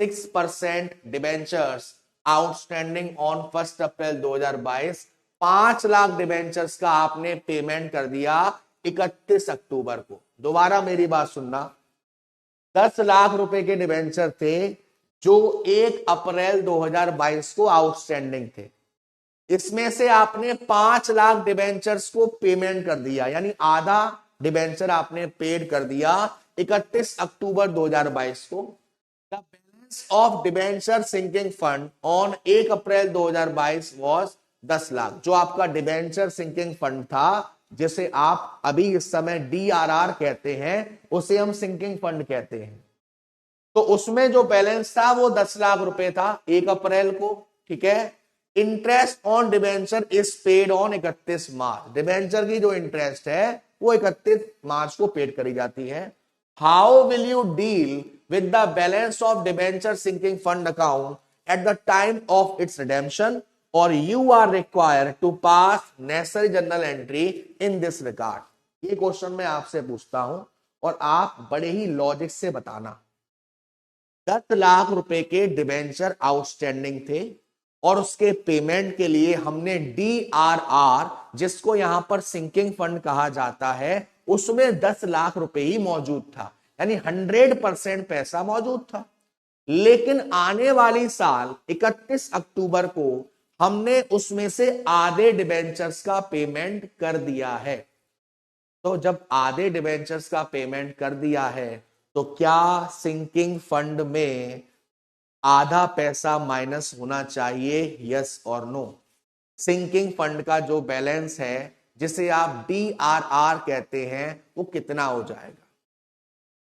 6% debentures outstanding on 1 April 2022, 5 lakh debentures का आपने पेमेंट कर दिया 31 अक्टूबर को। दोबारा मेरी बात सुनना, 10 लाख रुपए के डिबेंचर थे जो 1 अप्रैल 2022 को आउटस्टैंडिंग थे। इसमें से आपने 5 लाख डिबेंचर्स को पेमेंट कर दिया, यानी आधा डिबेंचर आपने पेड कर दिया 31 अक्टूबर 2022 को। The balance of debenture sinking fund on 1 April 2022 was 10 lakh. जो आपका डिबेंचर सिंकिंग फंड था, जिसे आप अभी इस समय DRR कहते हैं, उसे हम सिंकिंग फंड कहते हैं। तो उसमें जो बैलेंस था वो 10 लाख रुपए था 1 अप्रैल को, ठीक है। Interest on debenture is paid on 31 March. Debenture की जो इंटरेस्ट है वो 31 मार्च को पेड करी जाती है। How will you deal with the balance of debenture sinking fund account at the time of its redemption, और you are required to pass necessary journal entry in this regard. ये question मैं आपसे पूछता हूं और आप बड़े ही लॉजिक से बताना। 10 लाख रुपए के डिबेंचर आउटस्टैंडिंग थे और उसके पेमेंट के लिए हमने DRR, जिसको यहां पर सिंकिंग फंड कहा जाता है, उसमें 10 लाख रुपए ही मौजूद था, यानी 100% पैसा मौजूद था। लेकिन आने वाली साल 31 अक्टूबर को हमने उसमें से आधे डिबेंचर्स का पेमेंट कर दिया है। तो जब आधे डिबेंचर्स का पेमेंट कर दिया है, तो क्या सिंकिंग फंड में आधा पैसा माइनस होना चाहिए, यस और नो? सिंकिंग फंड का जो बैलेंस है, जिसे आप DRR कहते हैं, वो कितना हो जाएगा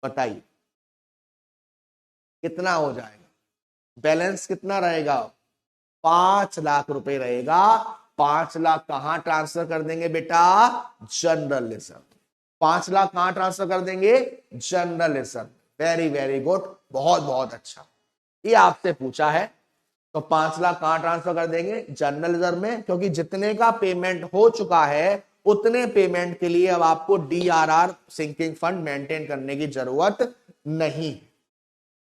बताइए, कितना हो जाएगा? बैलेंस कितना रहेगा? 5 लाख रुपए रहेगा। 5 लाख कहां ट्रांसफर कर देंगे बेटा? General reserve. 5 लाख कहां ट्रांसफर कर देंगे? General reserve. Very very good, बहुत बहुत अच्छा। ये आपसे पूछा है, तो 5 लाख कहां ट्रांसफर कर देंगे? जनरल रिजर्व में, क्योंकि जितने का पेमेंट हो चुका है उतने पेमेंट के लिए अब आपको DRR सिंकिंग फंड मेंटेन करने की जरूरत नहीं।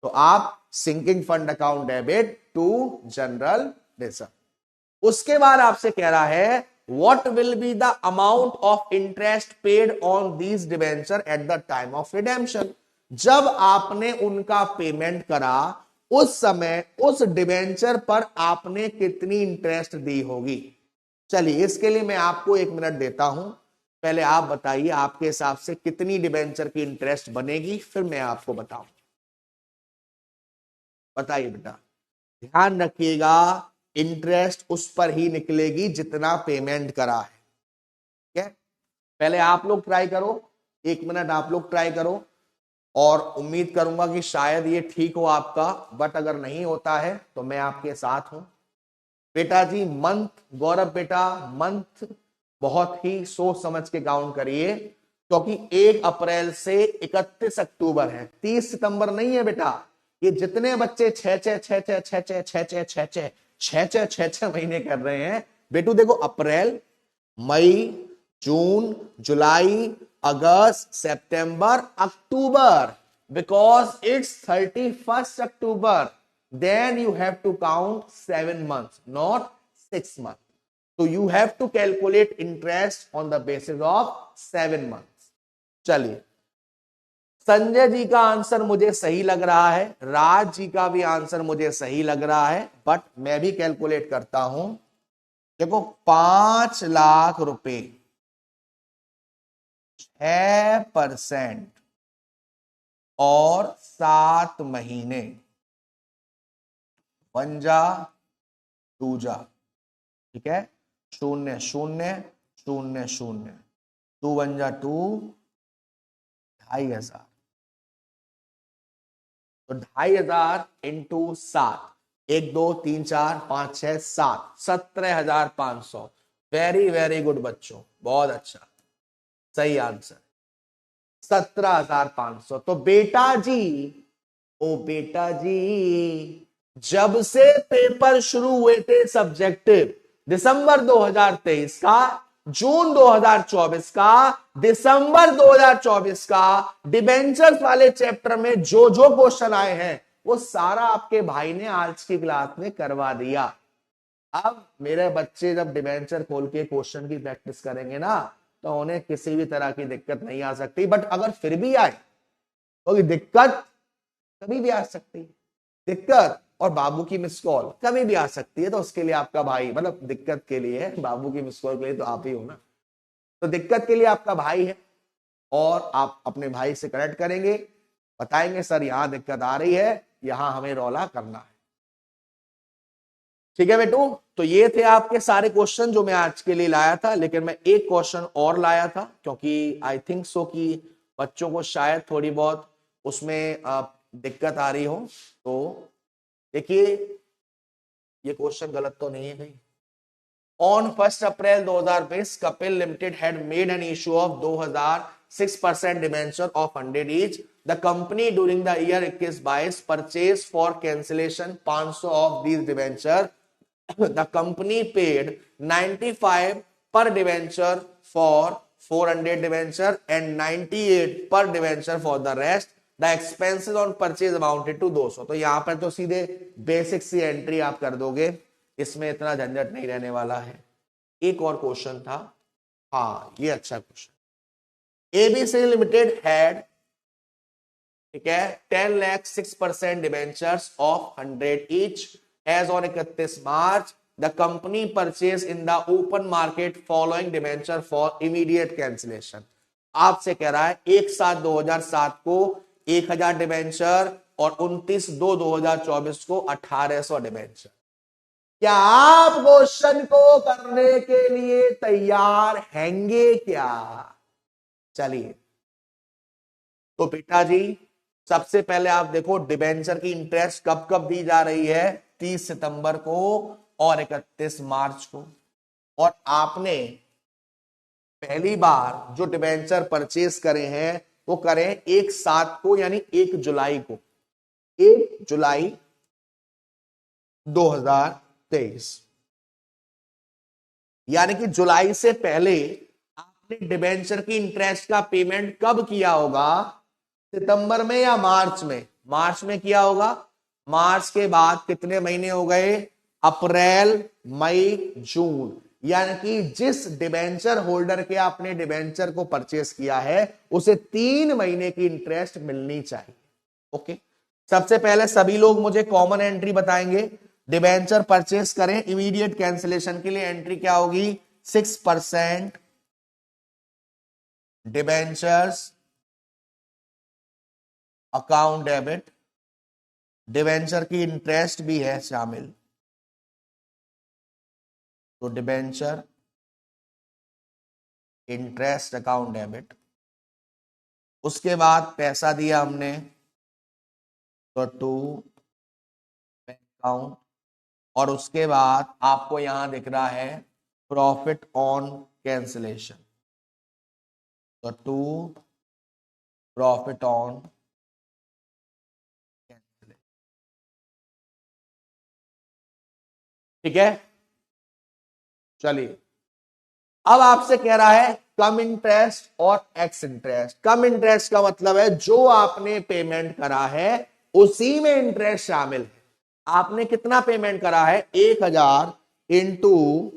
तो आप sinking fund account debit to general reserve. उसके बाद आपसे कह रहा है what will be the amount of interest paid on these debenture at the time of redemption. जब आपने उनका पेमेंट करा, उस समय उस डिबेंचर पर आपने कितनी इंटरेस्ट दी होगी? चलिए, इसके लिए मैं आपको 1 मिनट देता हूं। पहले आप बताइए आपके हिसाब से कितनी डिबेंचर की इंटरेस्ट बनेगी, फिर मैं आपको बताऊं। बताइए बेटा, ध्यान रखिएगा, इंटरेस्ट उस पर ही निकलेगी जितना पेमेंट करा है, ठीक है। पहले आप लोग ट्राई करो, 1 मिनट आप लोग ट्राई करो, और उम्मीद करूंगा कि शायद ये ठीक हो आपका, बट अगर नहीं होता है तो मैं आपके साथ हूं। बेटा जी मंथ, गौरव बेटा मंथ बहुत ही सोच समझ के काउंट करिए, क्योंकि 1 अप्रैल से 31 अक्टूबर है, 30 सितंबर नहीं है बेटा। ये जितने बच्चे 6 महीने कर रहे हैं बेटू, देखो अप्रैल, मई, जून, जुलाई, अगस्त, सितंबर, अक्टूबर, because it's 31st October, then you have to count 7 months, not 6 months. So you have to calculate interest on the basis of 7 months. चलिए, संजय जी का आंसर मुझे सही लग रहा है, राज जी का भी आंसर मुझे सही लग रहा है, बट मैं भी कैलकुलेट करता हूं। देखो 5 लाख रुपए 6% और 7 महीने, 1 जा 2 जा, ठीक है, 0 0 0 0, 2 1 जा 2, 2500। तो 2500 इंटू 7, 1 2 3 4 5 6 7, 17,500। वेरी वेरी गुड बच्चों, बहुत अच्छा, सही आंसर 17,500। तो बेटा जी, ओ बेटा जी, जब से पेपर शुरू हुए थे सब्जेक्टिव, दिसंबर 2023 का, जून 2024 का, दिसंबर 2024 का, डिबेंचर्स वाले चैप्टर में जो जो क्वेश्चन आए हैं वो सारा आपके भाई ने आज की क्लास में करवा दिया। अब मेरे बच्चे जब डिबेंचर खोल के क्वेश्चन की प्रैक्टिस करेंगे ना, तो उन्हें किसी भी तरह की दिक्कत नहीं आ सकती। बट अगर फिर भी आए तो दिक्कत कभी भी आ सकती है, दिक्कत और बाबू की मिस कॉल कभी भी आ सकती है। तो उसके लिए आपका भाई, मतलब दिक्कत के लिए, बाबू की मिस कॉल के लिए तो आप ही हो ना, तो दिक्कत के लिए आपका भाई है। और आप अपने भाई से कनेक्ट करेंगे, बताएंगे सर यहां दिक्कत आ रही है, यहां हमें रौला करना है। ठीक है बेटू, तो ये थे आपके सारे क्वेश्चन जो मैं आज के लिए लाया था। लेकिन मैं एक क्वेश्चन और लाया था, क्योंकि आई थिंक सो कि बच्चों को शायद थोड़ी बहुत उसमें दिक्कत आ रही हो। तो देखिए, ये क्वेश्चन गलत तो नहीं है कहीं। On 1 April 2020 Kapil limited had made an issue of 2006% debenture of 100 each. The company during the year 21-22 purchase for cancellation 500 of these debenture. The company paid 95 per debenture for 400 debenture and 98 per debenture for the rest. The expenses on purchase amounted to 200। तो यहां पर तो सीधे basic सी entry आप कर दोगे, इसमें इतना झंझट नहीं रहने वाला है। एक और क्वेश्चन था, हाँ ये अच्छा क्वेश्चन। एबीसी लिमिटेड हैड, ठीक है, 10 lakh 6% debentures of 100 each as on 31 March. The company purchased in the open market following debenture for immediate cancellation। आपसे कह रहा है 1/7/2007 को 1000 डिबेंचर और 29/2/2024 को 1800 डिबेंचर। क्या आप क्वेश्चन को करने के लिए तैयार हैंगे क्या? चलिए, तो बेटा जी सबसे पहले आप देखो डिबेंचर की इंटरेस्ट कब कब दी जा रही है, 30 सितंबर को और 31 मार्च को। और आपने पहली बार जो डिबेंचर परचेज करे हैं वो करें 1/7 को, यानी 1 जुलाई को, 1 जुलाई 2023। यानी कि जुलाई से पहले आपने डिबेंचर की इंटरेस्ट का पेमेंट कब किया होगा? सितंबर में या मार्च में? मार्च में किया होगा। मार्च के बाद कितने महीने हो गए? अप्रैल, मई, जून। यानी कि जिस डिबेंचर होल्डर के आपने डिबेंचर को परचेस किया है उसे 3 महीने की इंटरेस्ट मिलनी चाहिए। ओके, सबसे पहले सभी लोग मुझे कॉमन एंट्री बताएंगे। डिबेंचर परचेस करें इमीडिएट कैंसिलेशन के लिए, एंट्री क्या होगी? 6% डिबेंचर्स अकाउंट डेबिट। डिबेंचर की इंटरेस्ट भी है शामिल, तो डिबेंचर इंटरेस्ट अकाउंट डेबिट। उसके बाद पैसा दिया हमने, तो टू अकाउंट। और उसके बाद आपको यहां दिख रहा है प्रॉफिट ऑन कैंसिलेशन, तो टू प्रॉफिट ऑन। ठीक है, चलिए अब आपसे कह रहा है कम इंटरेस्ट और एक्स इंटरेस्ट। कम इंटरेस्ट का मतलब है जो आपने पेमेंट करा है उसी में इंटरेस्ट शामिल है। आपने कितना पेमेंट करा है? 1000 इंटू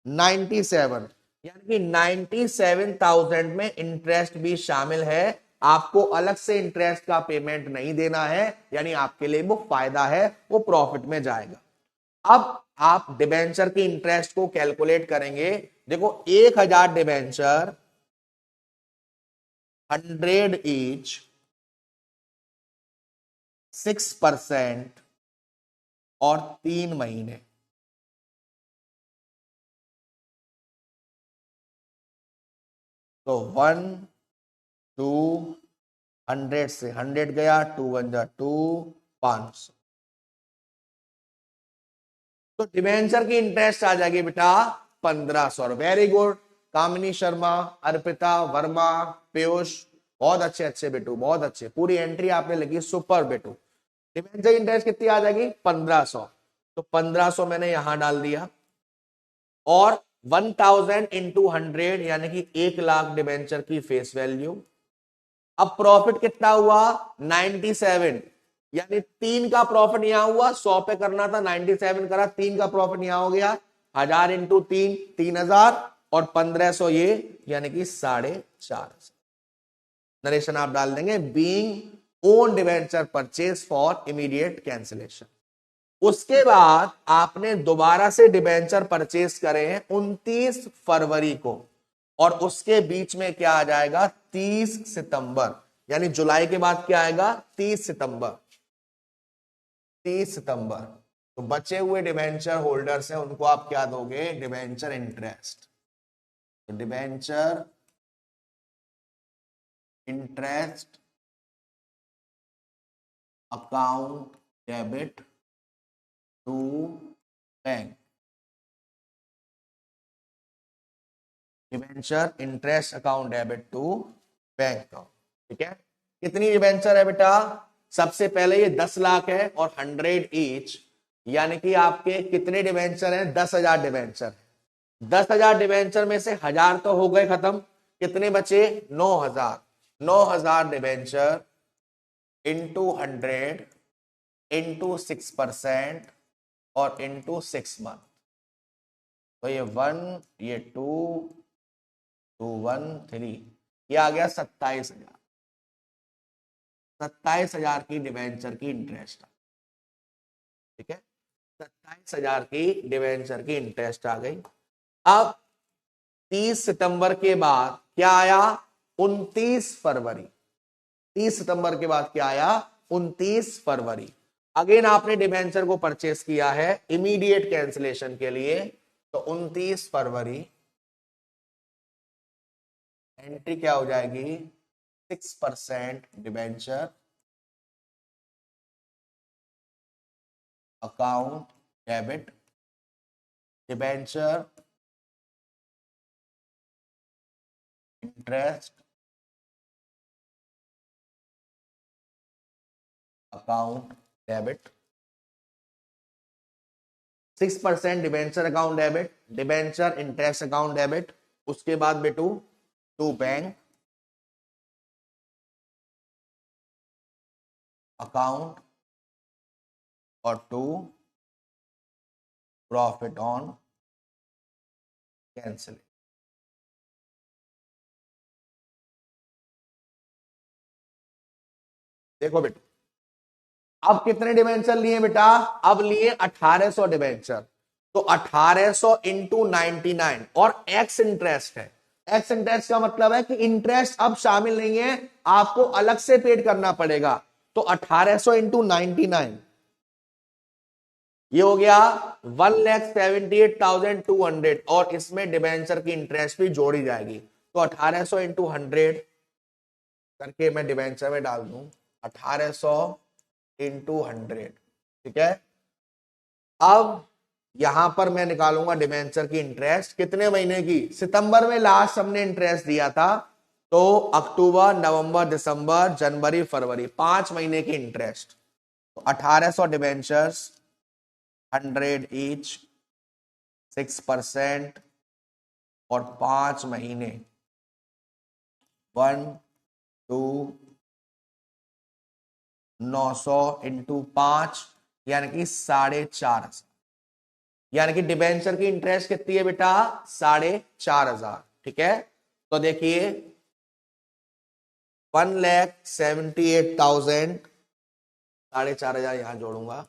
97, यानी कि 97,000 में इंटरेस्ट भी शामिल है। आपको अलग से इंटरेस्ट का पेमेंट नहीं देना है, यानी आपके लिए वो फायदा है, वो प्रॉफिट में जाएगा। अब आप डिबेंचर की इंटरेस्ट को कैलकुलेट करेंगे। देखो 1000 डिबेंचर 100 ईच, 6% और 3 महीने, तो 1 2 100 से 100 गया, 2 1 जा 2, 500। तो डिबेंचर की इंटरेस्ट आ जाएगी बेटा 1500। वेरी गुड कामिनी शर्मा, अर्पिता वर्मा, पीयूष, बहुत अच्छे अच्छे बेटू, बहुत अच्छे, पूरी एंट्री आपने लगी, सुपर बेटू। डिबेंचर इंटरेस्ट कितनी आ जाएगी? 1500। तो 1500 मैंने यहां डाल दिया, और 1000 इंटू 100 यानी कि 1 लाख डिबेंचर की फेस वैल्यू। अब प्रॉफिट कितना हुआ? 97। यानी 3 का प्रॉफिट यहां हुआ, 100 पे करना था, 97 करा, 3 का प्रॉफिट यहां हो गया, 1000 इंटू 3, 3000, और 1500 ये, यानी कि 4,500। नरेशन आप डाल देंगे, being own debenture purchase for immediate cancellation. उसके बाद आपने दोबारा से डिबेंचर परचेज करे हैं 29 फरवरी को, और उसके बीच में क्या आ जाएगा, 30 सितंबर, यानी जुलाई के बाद क्या आएगा, 30 सितंबर। 30 सितंबर। तो बचे हुए डिबेंचर होल्डर्स हैं, उनको आप क्या दोगे, डिबेंचर इंटरेस्ट। तो debenture interest account debit to bank. Debenture interest account debit to bank account. ठीक है, कितनी डिबेंचर है बेटा, सबसे पहले ये 10 लाख है और 100 ईच, यानी कि आपके कितने डिबेंचर हैं, 10,000 डिबेंचर। 10,000 डिबेंचर में से 1000 तो हो गए खत्म, कितने बचे, 9,000। 9,000 डिबेंचर इंटू 100 इंटू 6% और इंटू 6 मंथ। तो ये 1, ये 2, 2, 1, 3, ये आ गया 27,000। 27,000 की डिबेंचर की इंटरेस्ट। ठीक है, 27,000 की डिबेंचर की इंटरेस्ट आ गई। अब 30 सितंबर के बाद क्या आया, 29 फरवरी। 30 सितंबर के बाद क्या आया, 29 फरवरी। अगेन आपने डिबेंचर को परचेस किया है इमीडिएट कैंसिलेशन के लिए, तो 29 फरवरी एंट्री क्या हो जाएगी, 6% debenture account debit, debenture interest account debit, 6% debenture account debit, debenture interest account debit. उसके बाद बेटू टू बैंक अकाउंट और टू प्रॉफिट ऑन कैंसिल। देखो बेटा, अब कितने डिबेंचर लिए बेटा, अब लिए 1800 डिबेंचर। तो 1800 इंटू 99 और एक्स इंटरेस्ट है। एक्स इंटरेस्ट का मतलब है कि इंटरेस्ट अब शामिल नहीं है, आपको अलग से पेड करना पड़ेगा। तो 1800 इंटू 99, ये हो गया 1,78,200, और इसमें डिबेंचर की इंटरेस्ट भी जोड़ी जाएगी। तो 1800 इंटू 100 करके मैं डिबेंचर में डाल दूं, 1800 इंटू 100। ठीक है, अब यहां पर मैं निकालूंगा डिबेंचर की इंटरेस्ट कितने महीने की, सितंबर में लास्ट हमने इंटरेस्ट दिया था, तो अक्टूबर, नवंबर, दिसंबर, जनवरी, फरवरी, 5 महीने की इंटरेस्ट। तो 1800 डिबेंचर्स, 100 ईच, 6% और 5 महीने, 1, 2, 900 इंटू 5, यानी कि 4,500। यानी कि डिबेंचर की इंटरेस्ट कितनी है बेटा, 4,500। ठीक है, तो देखिए 1,78,000, 4,500 यहां जोड़ूंगा।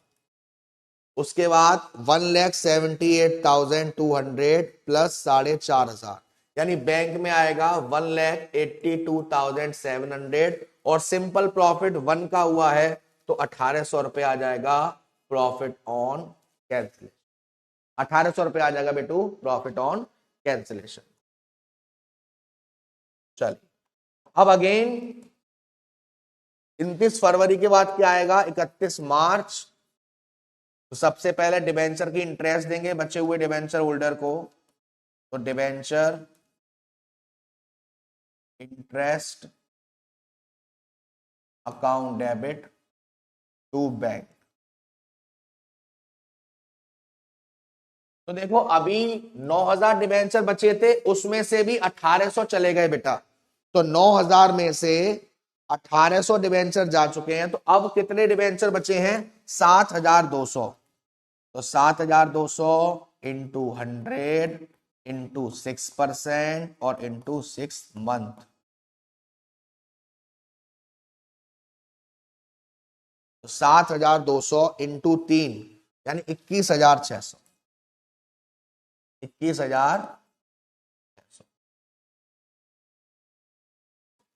उसके बाद 1,78,200 प्लस 4,500, यानी बैंक में आएगा 1,82,700, और सिंपल प्रॉफिट 1 का हुआ है, तो 1,800 रुपए आ जाएगा प्रॉफिट ऑन कैंसिलेशन। 1,800 रुपए आ जाएगा बेटू प्रॉफिट ऑन कैंसिलेशन। चलिए, अब अगेन 29 फरवरी के बाद क्या आएगा, 31 मार्च। तो सबसे पहले डिबेंचर की इंटरेस्ट देंगे बचे हुए डिबेंचर होल्डर को। तो debenture interest account debit to bank. तो देखो अभी 9,000 डिबेंचर बचे थे, उसमें से भी 1,800 चले गए बेटा। तो 9,000 में से 1800 डिबेंचर जा चुके हैं, तो अब कितने डिबेंचर बचे हैं? 7200। तो 7200 इंटू 100 इंटू 6% और इंटू 6 मंथ। तो 7200 इंटू 3 यानी 21,600। 21,600।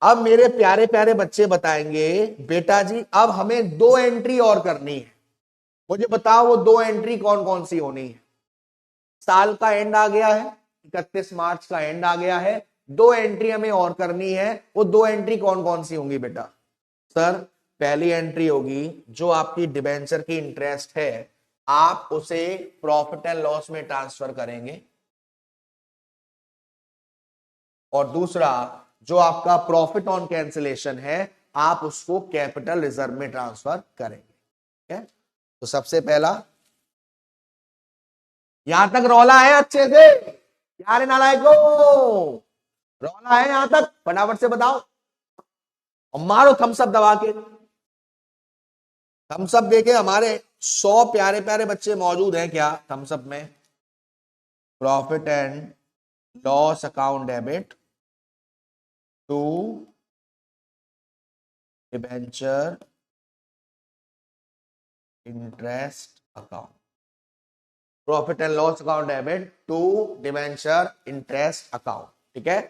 अब मेरे प्यारे प्यारे बच्चे बताएंगे, बेटा जी अब हमें 2 एंट्री और करनी है, मुझे बताओ वो 2 एंट्री कौन कौन सी होनी है। साल का एंड आ गया है, 31 मार्च का एंड आ गया है, 2 एंट्री हमें और करनी है। वो 2 एंट्री कौन कौन सी होंगी बेटा? सर पहली एंट्री होगी जो आपकी डिबेंचर की इंटरेस्ट है, आप उसे प्रॉफिट एंड लॉस में ट्रांसफर करेंगे। और दूसरा जो आपका प्रॉफिट ऑन कैंसिलेशन है, आप उसको कैपिटल रिजर्व में ट्रांसफर करेंगे। ठीक है, तो सबसे पहला, यहां तक रौला है अच्छे से? यार नालायको, रौला है यहां तक? फटाफट से बताओ और मारो थम्स अप दबा के। थम्स अप देके हमारे 100 प्यारे प्यारे बच्चे मौजूद हैं क्या थम्स अप में? Profit and loss account debit to debenture interest account. Profit and loss account debit to debenture interest account. ठीक है,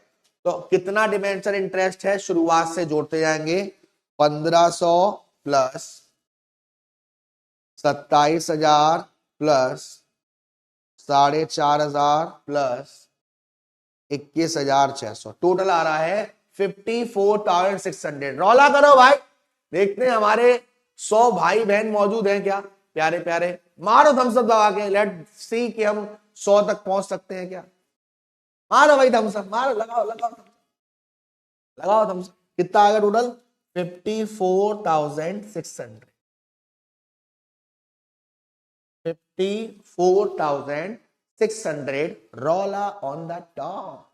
तो कितना डिबेंचर इंटरेस्ट है शुरुआत से जोड़ते जाएंगे। 1500 प्लस 27,000 प्लस 4,500 प्लस 21,600, टोटल आ रहा है 54,600। रौला करो भाई, देखते हैं हमारे 100 भाई बहन मौजूद हैं क्या प्यारे प्यारे। मारो थम्स अप दबा के, लेट सी कि हम 100 तक पहुंच सकते हैं क्या। मारो भाई थम्स अप, मारो, लगाओ लगाओ लगाओ थम्स अप। कितना आएगा टोटल? 54,600। 54,600 रौला ऑन द टॉप।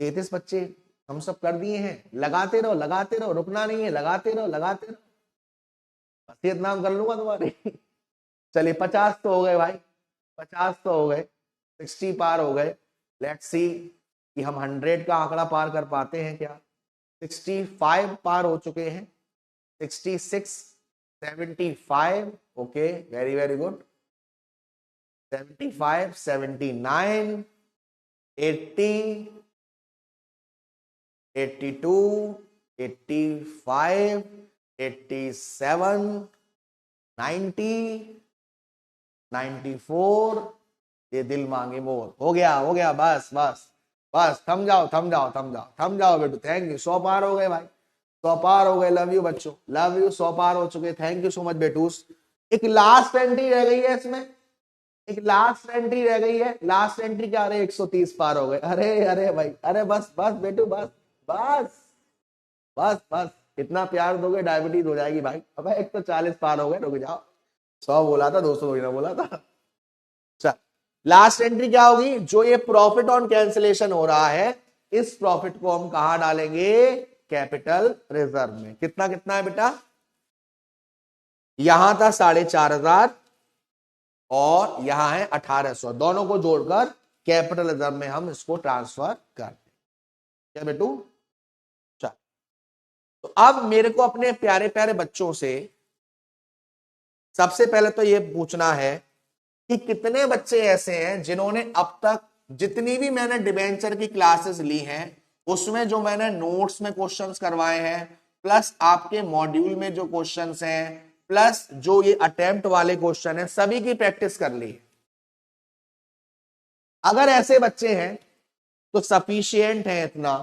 33 बच्चे हम सब कर दिए हैं। लगाते रहो लगाते रहो, रुकना नहीं है, लगाते रहो लगाते रहो। वसीयत नाम कर लूंगा तुम्हारे। चलिए 50 तो हो गए भाई, 50 तो हो गए, 60 पार हो गए। लेट्स सी कि हम 100 का आंकड़ा पार कर पाते हैं क्या। 65 पार हो चुके हैं, 66, 75, ओके वेरी वेरी गुड। 75, 79, 80, 82, 85, 87, 90, 94। ये दिल मांगे मोर। हो गया बस बस बस, थम जाओ थम जाओ थम जाओ थम जाओ बेटू। थैंक यू, 100 पार हो गए भाई, 100 पार हो गए। लव यू बच्चों, लव यू। 100 पार हो चुके, थैंक यू सो मच बेटूस। एक लास्ट एंट्री रह गई है इसमें, एक लास्ट एंट्री रह गई है। लास्ट एंट्री क्या? अरे 130 पार हो गए। अरे अरे भाई, अरे बस बस बेटू बस बस बस बस। इतना प्यार दोगे डायबिटीज हो जाएगी भाई। अब 140 पार हो गए, रुक जाओ। 100 बोला था, 200 थोड़ी ना बोला था। चल लास्ट एंट्री क्या होगी? जो ये प्रॉफिट ऑन कैंसिलेशन हो रहा है, इस प्रॉफिट को हम कहां डालेंगे? कैपिटल रिजर्व में। कितना कितना है बेटा? यहां था 4,500 और यहां है 1,800, दोनों को जोड़कर कैपिटल रिजर्व में हम इसको ट्रांसफर कर दें। क्या बेटू? चल, तो अब मेरे को अपने प्यारे प्यारे बच्चों से सबसे पहले तो ये पूछना है कि कितने बच्चे ऐसे हैं जिन्होंने अब तक जितनी भी मैंने डिबेंचर की क्लासेस ली हैं, उसमें जो मैंने नोट्स में क्वेश्चंस करवाए हैं, प्लस आपके मॉड्यूल में जो क्वेश्चंस हैं, प्लस जो ये अटेम्प्ट वाले क्वेश्चन हैं, सभी की प्रैक्टिस कर ली। अगर ऐसे बच्चे हैं तो सफिशियंट है इतना,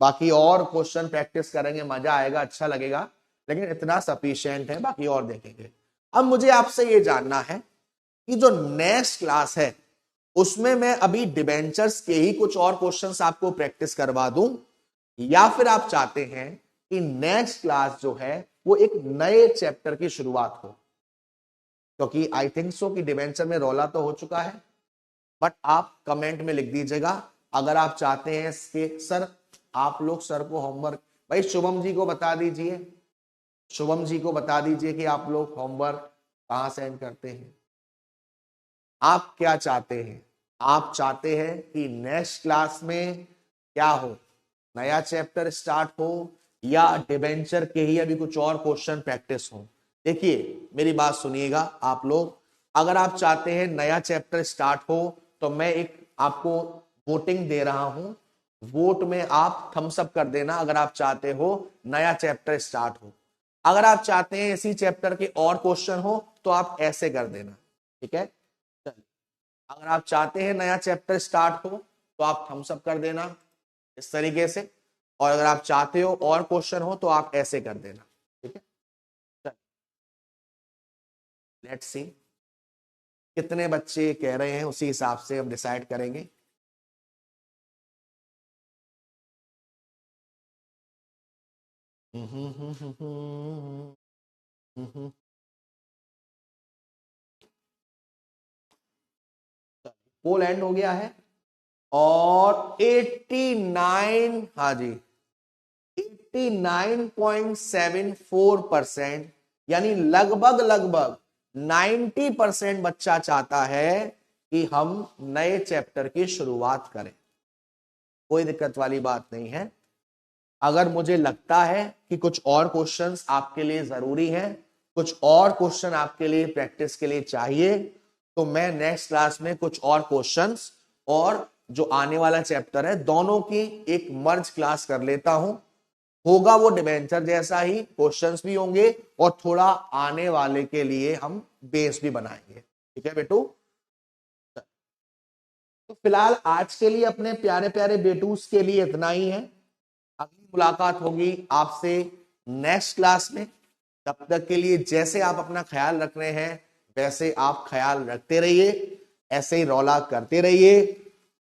बाकी और क्वेश्चन प्रैक्टिस करेंगे, मजा आएगा, अच्छा लगेगा, लेकिन इतना सफिशियंट है, बाकी और देखेंगे। अब मुझे आपसे ये जानना है कि जो नेक्स्ट क्लास है उसमें मैं अभी डिबेंचर्स के ही कुछ और क्वेश्चंस आपको प्रैक्टिस करवा दूं, या फिर आप चाहते हैं कि नेक्स्ट क्लास जो है वो एक नए चैप्टर की शुरुआत हो? क्योंकि आई थिंक सो कि डिबेंचर में रौला तो हो चुका है, बट आप कमेंट में लिख दीजिएगा अगर आप चाहते हैं कि सर आप लोग सर को होमवर्क भाई शुभम जी को बता दीजिए, शुभम जी को बता दीजिए कि आप लोग होमवर्क कहाँ सेंड करते हैं। आप क्या चाहते हैं, आप चाहते हैं कि नेक्स्ट क्लास में क्या हो, नया चैप्टर स्टार्ट हो या डिबेंचर के ही अभी कुछ और क्वेश्चन प्रैक्टिस हो। देखिए मेरी बात सुनिएगा आप लोग, अगर आप चाहते हैं नया चैप्टर स्टार्ट हो तो मैं एक आपको वोटिंग दे रहा हूं, वोट में आप थम्स अप कर देना अगर आप चाहते हो नया चैप्टर स्टार्ट हो। अगर आप चाहते हैं इसी चैप्टर के और क्वेश्चन हो तो आप ऐसे कर देना, ठीक है। चलिए, अगर आप चाहते हैं नया चैप्टर स्टार्ट हो तो आप थम्स अप कर देना इस तरीके से, और अगर आप चाहते हो और क्वेश्चन हो तो आप ऐसे कर देना, ठीक है। लेट्स सी कितने बच्चे कह रहे हैं, उसी हिसाब से हम डिसाइड करेंगे। पोल एंड हो गया है और 89, हाँ जी 89.74%, यानी लगभग लगभग 90% बच्चा चाहता है कि हम नए चैप्टर की शुरुआत करें। कोई दिक्कत वाली बात नहीं है। अगर मुझे लगता है कि कुछ और क्वेश्चंस आपके लिए जरूरी हैं, कुछ और क्वेश्चन आपके लिए प्रैक्टिस के लिए चाहिए, तो मैं नेक्स्ट क्लास में कुछ और क्वेश्चंस और जो आने वाला चैप्टर है दोनों की एक मर्ज क्लास कर लेता हूं। होगा वो डिबेंचर जैसा ही, क्वेश्चंस भी होंगे और थोड़ा आने वाले के लिए हम बेस भी बनाएंगे, ठीक है बेटू। तो फिलहाल आज के लिए अपने प्यारे प्यारे बेटूस के लिए इतना ही है। अगली मुलाकात होगी आपसे नेक्स्ट क्लास में। तब तक के लिए जैसे आप अपना ख्याल रख रहे हैं वैसे आप ख्याल रखते रहिए, ऐसे ही रौला करते रहिए।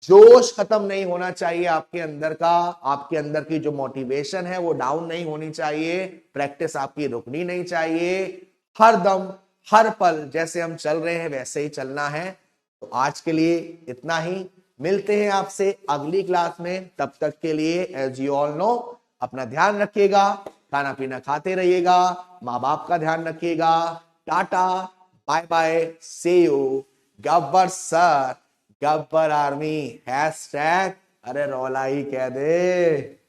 जोश खत्म नहीं होना चाहिए आपके अंदर का, आपके अंदर की जो मोटिवेशन है वो डाउन नहीं होनी चाहिए, प्रैक्टिस आपकी रुकनी नहीं चाहिए। हर दम हर पल जैसे हम चल रहे हैं वैसे ही चलना है। तो आज के लिए इतना ही, मिलते हैं आपसे अगली क्लास में। तब तक के लिए एज यू ऑल नो अपना ध्यान रखिएगा, खाना पीना खाते रहिएगा, माँ बाप का ध्यान रखिएगा। Tata bye bye, see you. Gabbar sir, Gabbar army, hashtag, अरे रौला ही कह दे।